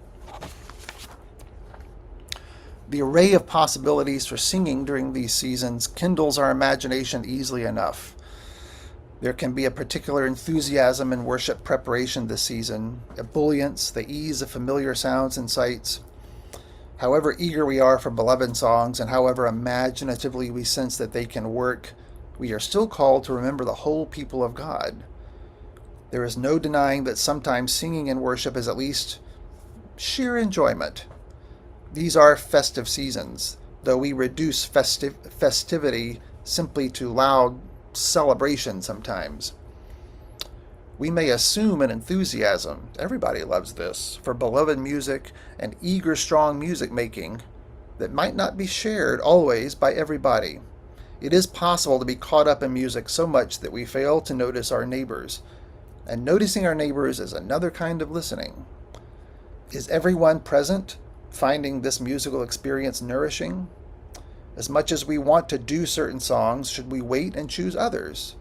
The array of possibilities for singing during these seasons kindles our imagination easily enough. There can be a particular enthusiasm in worship preparation this season, ebullience, the ease of familiar sounds and sights. However eager we are for beloved songs, and however imaginatively we sense that they can work, we are still called to remember the whole people of God. There is no denying that sometimes singing in worship is at least sheer enjoyment. These are festive seasons, though we reduce festivity simply to loud celebration sometimes. We may assume an enthusiasm, everybody loves this, for beloved music and eager, strong music making that might not be shared always by everybody. It is possible to be caught up in music so much that we fail to notice our neighbors. And noticing our neighbors is another kind of listening. Is everyone present finding this musical experience nourishing? As much as we want to do certain songs, should we wait and choose others?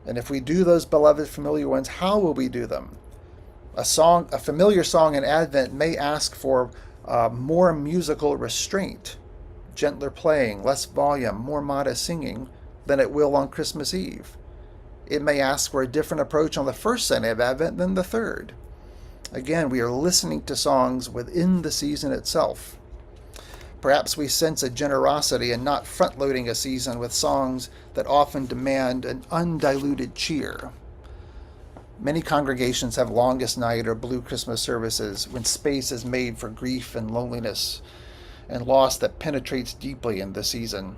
And if we do those beloved familiar ones, how will we do them? A familiar song in Advent may ask for more musical restraint, gentler playing, less volume, more modest singing than it will on Christmas Eve. It may ask for a different approach on the first Sunday of Advent than the third. Again, we are listening to songs within the season itself. Perhaps we sense a generosity in not front-loading a season with songs that often demand an undiluted cheer. Many congregations have longest night or blue Christmas services when space is made for grief and loneliness and loss that penetrates deeply in the season.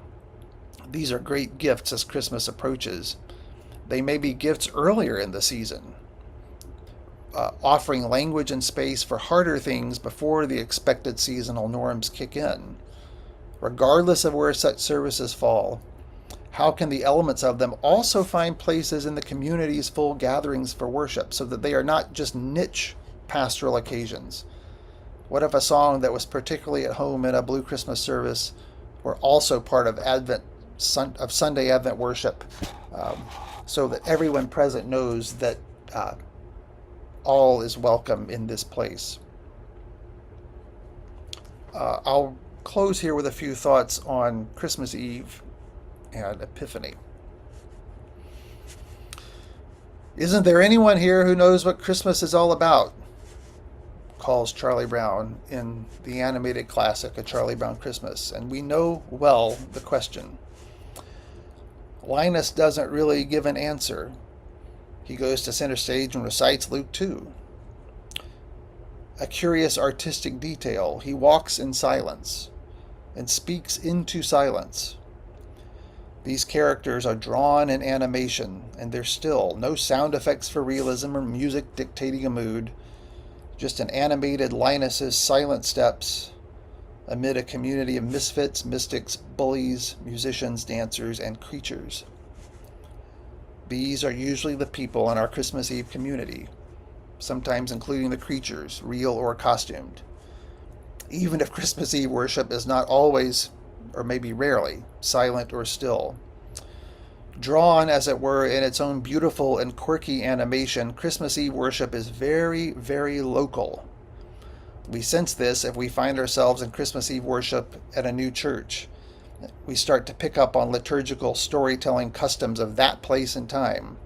These are great gifts as Christmas approaches. They may be gifts earlier in the season, offering language and space for harder things before the expected seasonal norms kick in. Regardless of where such services fall, how can the elements of them also find places in the community's full gatherings for worship so that they are not just niche pastoral occasions? What if a song that was particularly at home in a Blue Christmas service were also part of Sunday Advent worship, so that everyone present knows that all is welcome in this place? I'll close here with a few thoughts on Christmas Eve and Epiphany. Isn't there anyone here who knows what Christmas is all about? Calls Charlie Brown in the animated classic A Charlie Brown Christmas, and we know well the question. Linus doesn't really give an answer. He goes to center stage and recites Luke 2. A curious artistic detail, he walks in silence and speaks into silence. These characters are drawn in animation, and they're still. No sound effects for realism or music dictating a mood. Just an animated Linus's silent steps amid a community of misfits, mystics, bullies, musicians, dancers, and creatures. These are usually the people in our Christmas Eve community, sometimes including the creatures, real or costumed. Even if Christmas Eve worship is not always, or maybe rarely, silent or still. Drawn, as it were, in its own beautiful and quirky animation, Christmas Eve worship is very, very local. We sense this if we find ourselves in Christmas Eve worship at a new church. We start to pick up on liturgical storytelling customs of that place and time.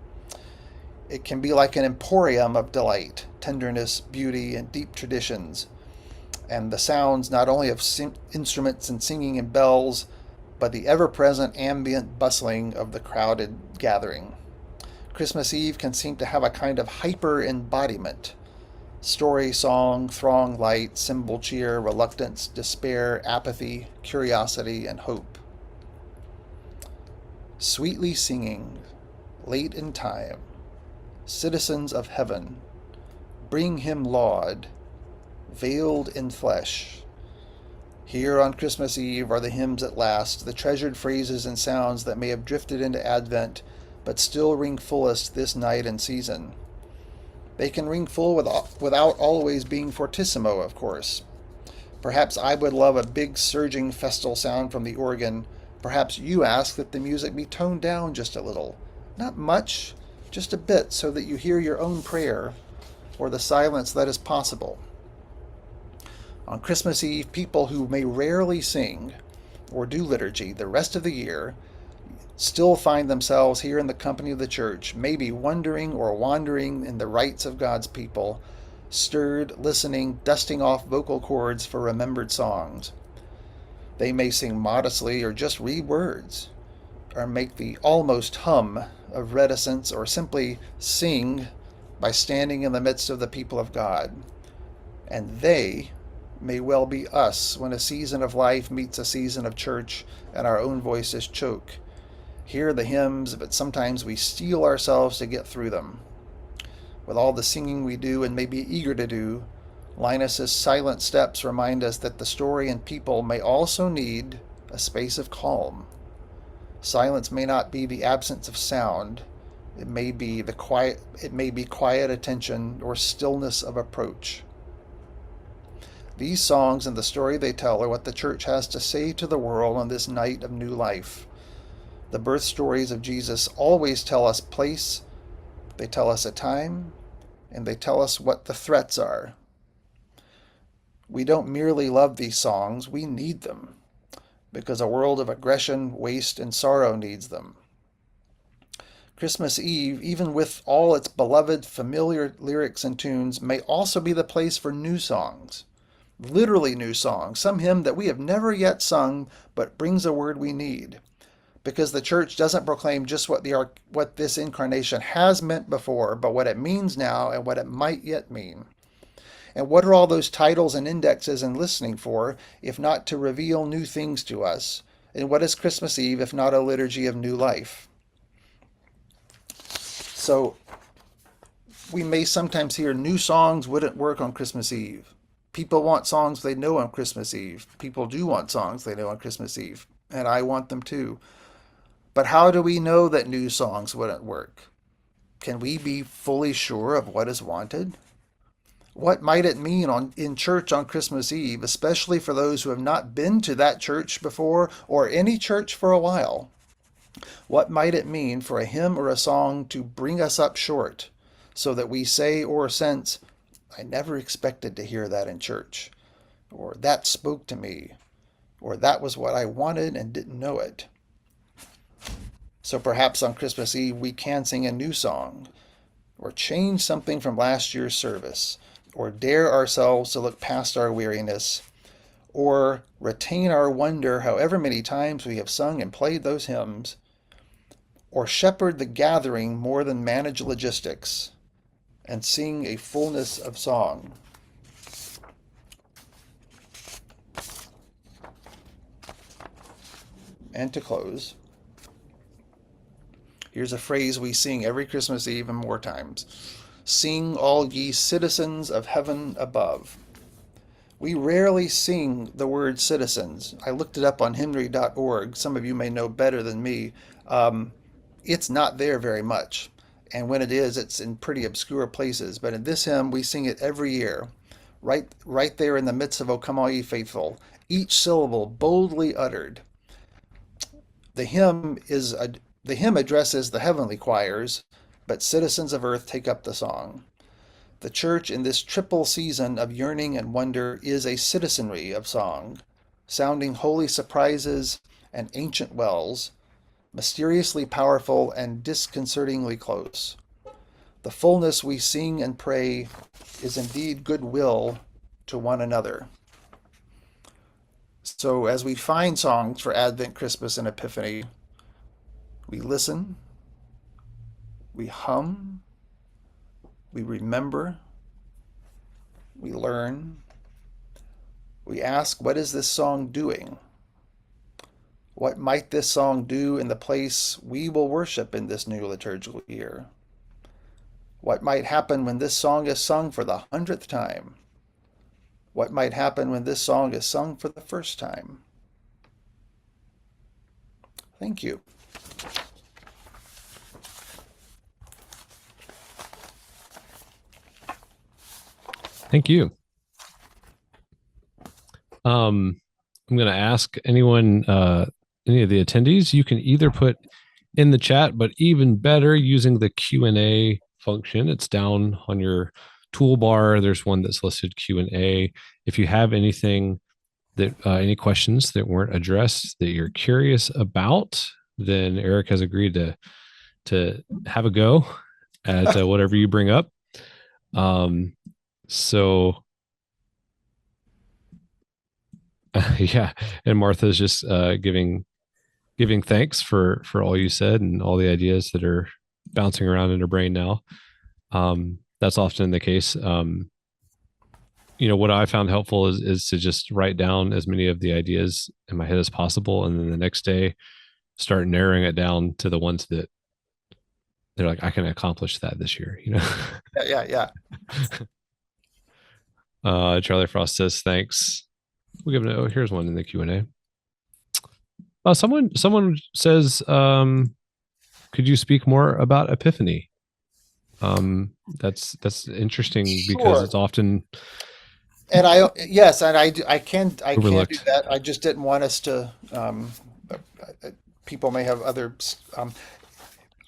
It can be like an emporium of delight, tenderness, beauty, and deep traditions. And the sounds not only of instruments and singing and bells, but the ever-present ambient bustling of the crowded gathering. Christmas Eve can seem to have a kind of hyper-embodiment. Story, song, throng, light, cymbal cheer, reluctance, despair, apathy, curiosity, and hope. Sweetly singing, late in time, citizens of heaven, bring him laud, veiled in flesh. Here on Christmas Eve are the hymns at last, the treasured phrases and sounds that may have drifted into Advent, but still ring fullest this night and season. They can ring full without always being fortissimo, of course. Perhaps I would love a big surging festal sound from the organ. Perhaps you ask that the music be toned down just a little. Not much, just a bit, so that you hear your own prayer, or the silence that is possible. On Christmas Eve, people who may rarely sing or do liturgy the rest of the year still find themselves here in the company of the church, maybe wondering or wandering in the rites of God's people, stirred, listening, dusting off vocal cords for remembered songs. They may sing modestly or just read words, or make the almost hum of reticence, or simply sing by standing in the midst of the people of God. And they may well be us when a season of life meets a season of church and our own voices choke. Hear the hymns, but sometimes we steel ourselves to get through them. With all the singing we do and may be eager to do, Linus's silent steps remind us that the story and people may also need a space of calm. Silence may not be the absence of sound. It may be quiet attention or stillness of approach. These songs and the story they tell are what the church has to say to the world on this night of new life. The birth stories of Jesus always tell us place, they tell us a time, and they tell us what the threats are. We don't merely love these songs, we need them, because a world of aggression, waste, and sorrow needs them. Christmas Eve, even with all its beloved familiar lyrics and tunes, may also be the place for new songs. Literally new songs, some hymn that we have never yet sung, but brings a word we need. Because the church doesn't proclaim just what this incarnation has meant before, but what it means now and what it might yet mean. And what are all those titles and indexes and listening for, if not to reveal new things to us? And what is Christmas Eve, if not a liturgy of new life? So, we may sometimes hear new songs wouldn't work on Christmas Eve. People want songs they know on Christmas Eve. People do want songs they know on Christmas Eve. And I want them too. But how do we know that new songs wouldn't work? Can we be fully sure of what is wanted? What might it mean in church on Christmas Eve, especially for those who have not been to that church before or any church for a while? What might it mean for a hymn or a song to bring us up short so that we say or sense, I never expected to hear that in church, or that spoke to me, or that was what I wanted and didn't know it? So perhaps on Christmas Eve we can sing a new song, or change something from last year's service, or dare ourselves to look past our weariness, or retain our wonder however many times we have sung and played those hymns, or shepherd the gathering more than manage logistics, and sing a fullness of song. And to close, here's a phrase we sing every Christmas Eve and more times. Sing, all ye citizens of heaven above. We rarely sing the word citizens. I looked it up on henry.org. Some of you may know better than me. It's not there very much. And when it is, it's in pretty obscure places. But in this hymn, we sing it every year, right there in the midst of O Come All Ye Faithful, each syllable boldly uttered. The hymn addresses the heavenly choirs, but citizens of earth take up the song. The church in this triple season of yearning and wonder is a citizenry of song, sounding holy surprises and ancient wells, mysteriously powerful and disconcertingly close. The fullness we sing and pray is indeed goodwill to one another. So as we find songs for Advent, Christmas, and Epiphany, we listen, we hum, we remember, we learn, we ask, what is this song doing? What might this song do in the place we will worship in this new liturgical year? What might happen when this song is sung for the 100th time? What might happen when this song is sung for the first time? Thank you. Thank you. I'm going to ask anyone, any of the attendees, you can either put in the chat, but even better using the Q&A function. It's down on your toolbar. There's one that's listed Q&A. If you have anything that any questions that weren't addressed that you're curious about, then Eric has agreed to have a go at whatever you bring up. So yeah, and Martha's just giving thanks for all you said and all the ideas that are bouncing around in her brain now. That's often the case. What I found helpful is to just write down as many of the ideas in my head as possible, and then the next day start narrowing it down to the ones that they're like, I can accomplish that this year. Yeah. Charlie Frost says thanks. We'll give it. Oh, here's one in the Q&A. Someone says, could you speak more about Epiphany? That's interesting because it's often. And I can do overlooked. that. I just didn't want us to. People may have other.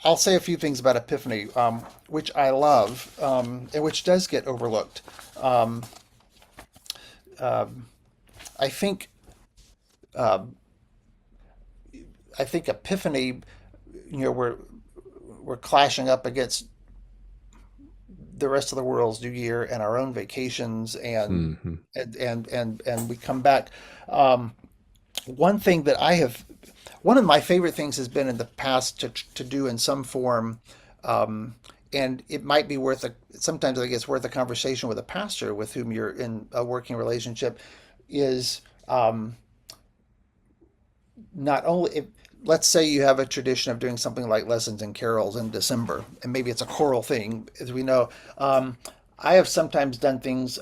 I'll say a few things about Epiphany, which I love, and which does get overlooked. I think Epiphany, we're clashing up against the rest of the world's New Year and our own vacations, and and we come back. One thing that one of my favorite things has been in the past to do in some form, and it might be sometimes I think it's worth a conversation with a pastor with whom you're in a working relationship, is not only, let's say you have a tradition of doing something like lessons and carols in December, and maybe it's a choral thing, as we know. I have sometimes done things,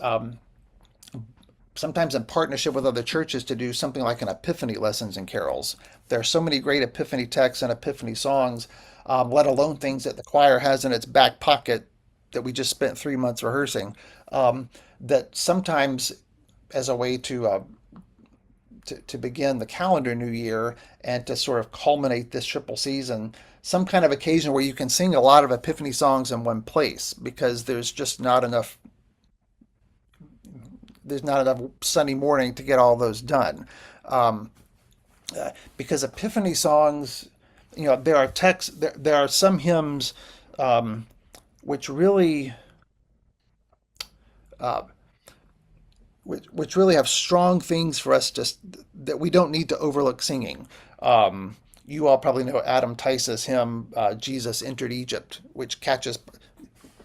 sometimes in partnership with other churches, to do something like an Epiphany lessons and carols. There are so many great Epiphany texts and Epiphany songs, let alone things that the choir has in its back pocket that we just spent 3 months rehearsing, that sometimes as a way to begin the calendar new year and to sort of culminate this triple season, some kind of occasion where you can sing a lot of Epiphany songs in one place, because there's just not enough Sunday morning to get all those done. Because Epiphany songs, there are texts, there are some hymns which really which really have strong things for us that we don't need to overlook singing. you all probably know Adam Tice's hymn, Jesus Entered Egypt, which catches,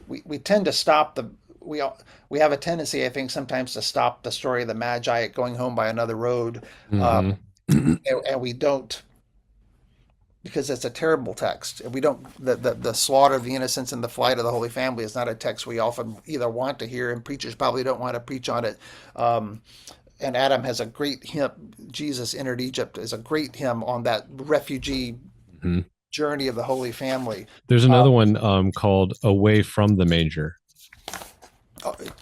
we tend to stop we have a tendency, I think, sometimes to stop the story of the Magi at going home by another road. Hmm. And we don't, because it's a terrible text. We don't, the slaughter of the innocents and the flight of the Holy Family is not a text we often either want to hear, and preachers probably don't want to preach on it. And Adam has a great hymn. Jesus Entered Egypt is a great hymn on that refugee Hmm. journey of the Holy Family. There's another one called Away from the Manger.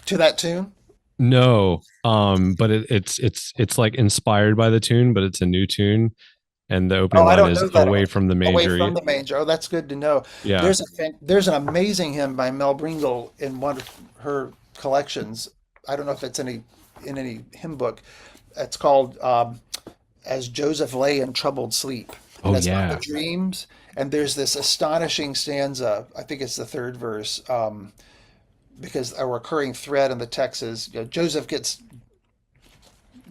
To that tune? No, but it's like inspired by the tune, but it's a new tune. And the opening Oh, I line don't is know that Away one. from the Away Manger. from the Manger. Oh, that's good to know. Yeah. There's an amazing hymn by Mel Bringle in one of her collections. I don't know if it's in any hymn book. It's called As Joseph Lay in Troubled Sleep. Oh, And it's about the yeah. dreams. And there's this astonishing stanza. I think it's the third verse. Because a recurring thread in the text is,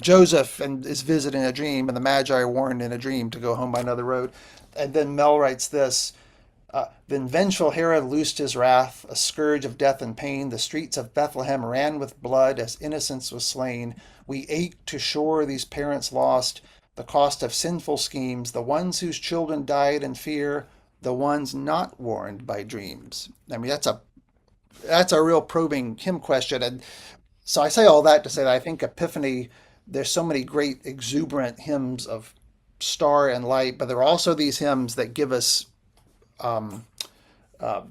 Joseph and is visiting a dream, and the Magi are warned in a dream to go home by another road. And then Mel writes this: Then vengeful Herod loosed his wrath, a scourge of death and pain. The streets of Bethlehem ran with blood as innocence was slain. We ache to shore these parents lost, the cost of sinful schemes, the ones whose children died in fear, the ones not warned by dreams. I mean, that's a real probing hymn question. And so I say all that to say that I think Epiphany, there's so many great exuberant hymns of star and light, but there are also these hymns that give us um, uh,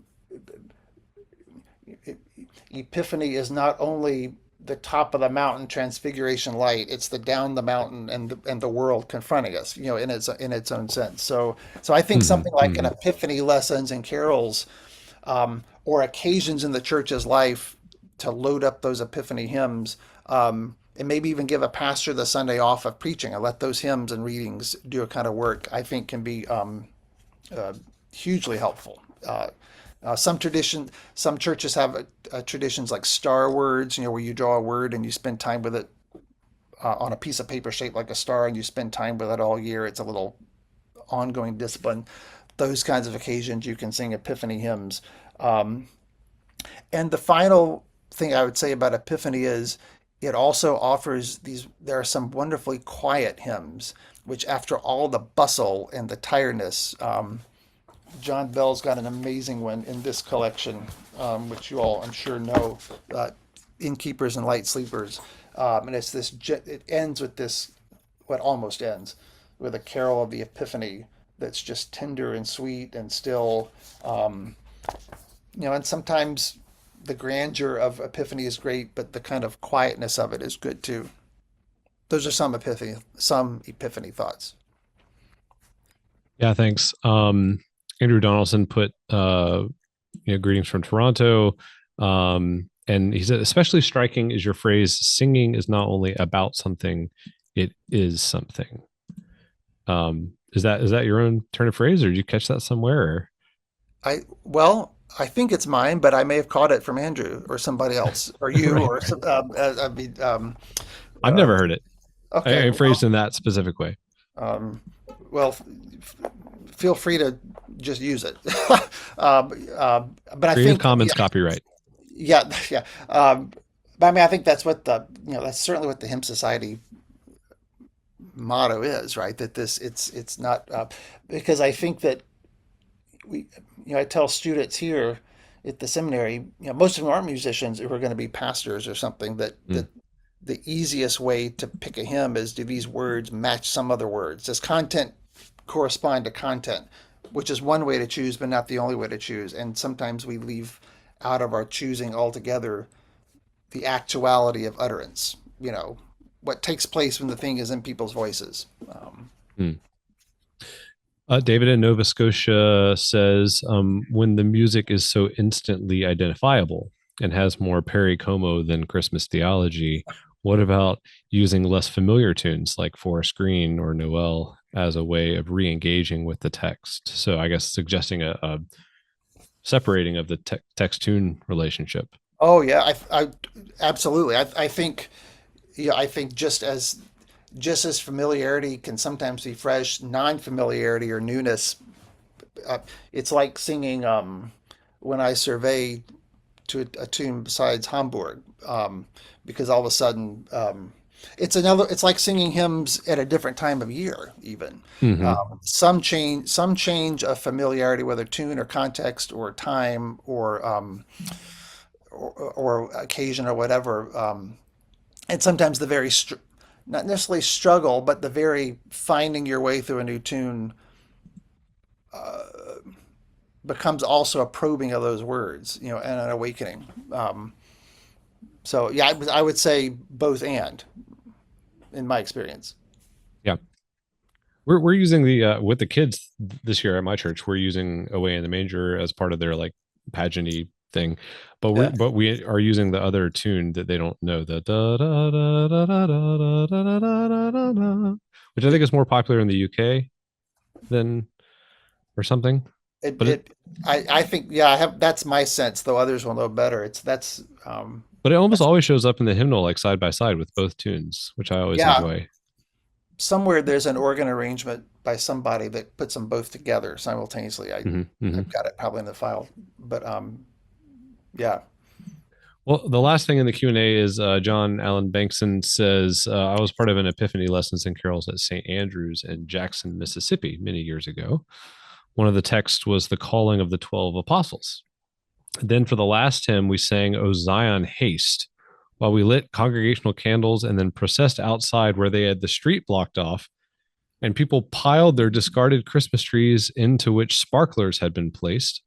Epiphany is not only the top of the mountain transfiguration light, it's the down the mountain and the world confronting us, in its own sense. So I think Hmm. something like an Hmm. Epiphany lessons and carols, or occasions in the church's life to load up those Epiphany hymns, and maybe even give a pastor the Sunday off of preaching and let those hymns and readings do a kind of work, I think can be uh, hugely helpful. Some churches have traditions like star words, where you draw a word and you spend time with it on a piece of paper shaped like a star, and you spend time with it all year. It's a little ongoing discipline. Those kinds of occasions you can sing Epiphany hymns. Um, and the final thing I would say about Epiphany is it also offers these, there are some wonderfully quiet hymns, which after all the bustle and the tiredness, John Bell's got an amazing one in this collection, which you all, I'm sure, know, uh, Innkeepers and Light Sleepers. And it ends with this, what almost ends with a carol of the Epiphany that's just tender and sweet and still. Um, and sometimes the grandeur of Epiphany is great, but the kind of quietness of it is good too. Those are some Epiphany thoughts. Yeah, thanks. Andrew Donaldson put greetings from Toronto. And he said, especially striking is your phrase, singing is not only about something, it is something. Is that your own turn of phrase, or did you catch that somewhere? Or? I think it's mine, but I may have caught it from Andrew or somebody else, or you, Right, or right. I mean, I've uh, never heard it. okay. I phrased in that specific way. Um, well, feel free to just use it. But I Creative think, Commons copyright. yeah, yeah. But I mean, I think that's that's certainly what the Hymn Society motto is, right? That it's not, because I think that we, I tell students here at the seminary, most of them aren't musicians who are going to be pastors or something, Mm. that the easiest way to pick a hymn is, do these words match some other words? Does content correspond to content? Which is one way to choose, but not the only way to choose. And sometimes we leave out of our choosing altogether the actuality of utterance, what takes place when the thing is in people's voices. Mm. David in Nova Scotia says, when the music is so instantly identifiable and has more Perry Como than Christmas theology, what about using less familiar tunes like Forest Green or Noel as a way of re-engaging with the text? So I guess suggesting a separating of the text tune relationship. Oh yeah, I absolutely. I think, I think just as just as familiarity can sometimes be fresh, non-familiarity or newness. It's like singing When I Survey to a tune besides Hamburg, because all of a sudden it's like singing hymns at a different time of year even. Some change of familiarity, whether tune or context or time or occasion or whatever, and sometimes the very not necessarily struggle, but the very finding your way through a new tune becomes also a probing of those words, and an awakening. So yeah, I would say both and, in my experience. Yeah. We're using the with the kids this year at my church, we're using Away in the Manger as part of their like pageant-y thing. But we are using the other tune that they don't know, the da da da da da da da da da da, which I think is more popular in the UK than or something. I think that's my sense, though others will know better. But it almost always shows up in the hymnal like side by side with both tunes, which I always enjoy. Somewhere there's an organ arrangement by somebody that puts them both together simultaneously. I've got it probably in the file, but yeah. Well, the last thing in the Q&A is John Allen Bankson says, I was part of an Epiphany lessons and carols at St. Andrews in Jackson, Mississippi many years ago. One of the texts was the calling of the 12 apostles. Then for the last hymn, we sang, O Zion, Haste, while we lit congregational candles and then processed outside where they had the street blocked off, and people piled their discarded Christmas trees into which sparklers had been placed.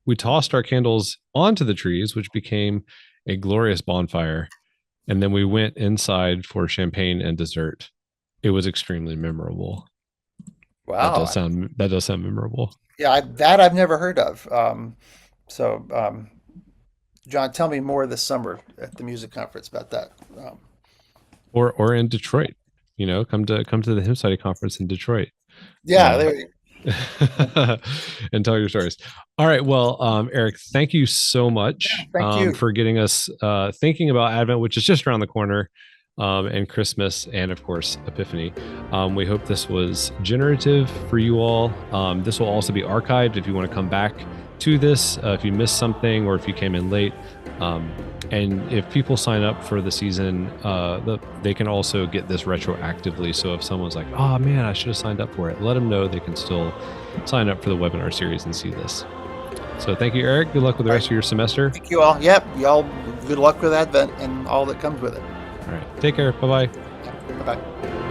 We tossed our candles onto the trees, which became a glorious bonfire, and then we went inside for champagne and dessert. It was extremely memorable. Wow. That does sound memorable. Yeah, that I've never heard of. John, tell me more this summer at the music conference about that. Or in Detroit, come to the Hymn Society conference in Detroit. Yeah, there you and tell your stories. All right. Well, Eric, thank you so much for getting us thinking about Advent, which is just around the corner, and Christmas, and of course, Epiphany. We hope this was generative for you all. This will also be archived if you want to come back to this, if you missed something or if you came in late. And if people sign up for the season, they can also get this retroactively. So if someone's like, oh man, I should have signed up for it, let them know they can still sign up for the webinar series and see this. So thank you, Eric. Good luck with the rest of your semester. Thank you all. Yep. Y'all good luck with Advent and all that comes with it. All right. Take care. Bye-bye. Bye-bye.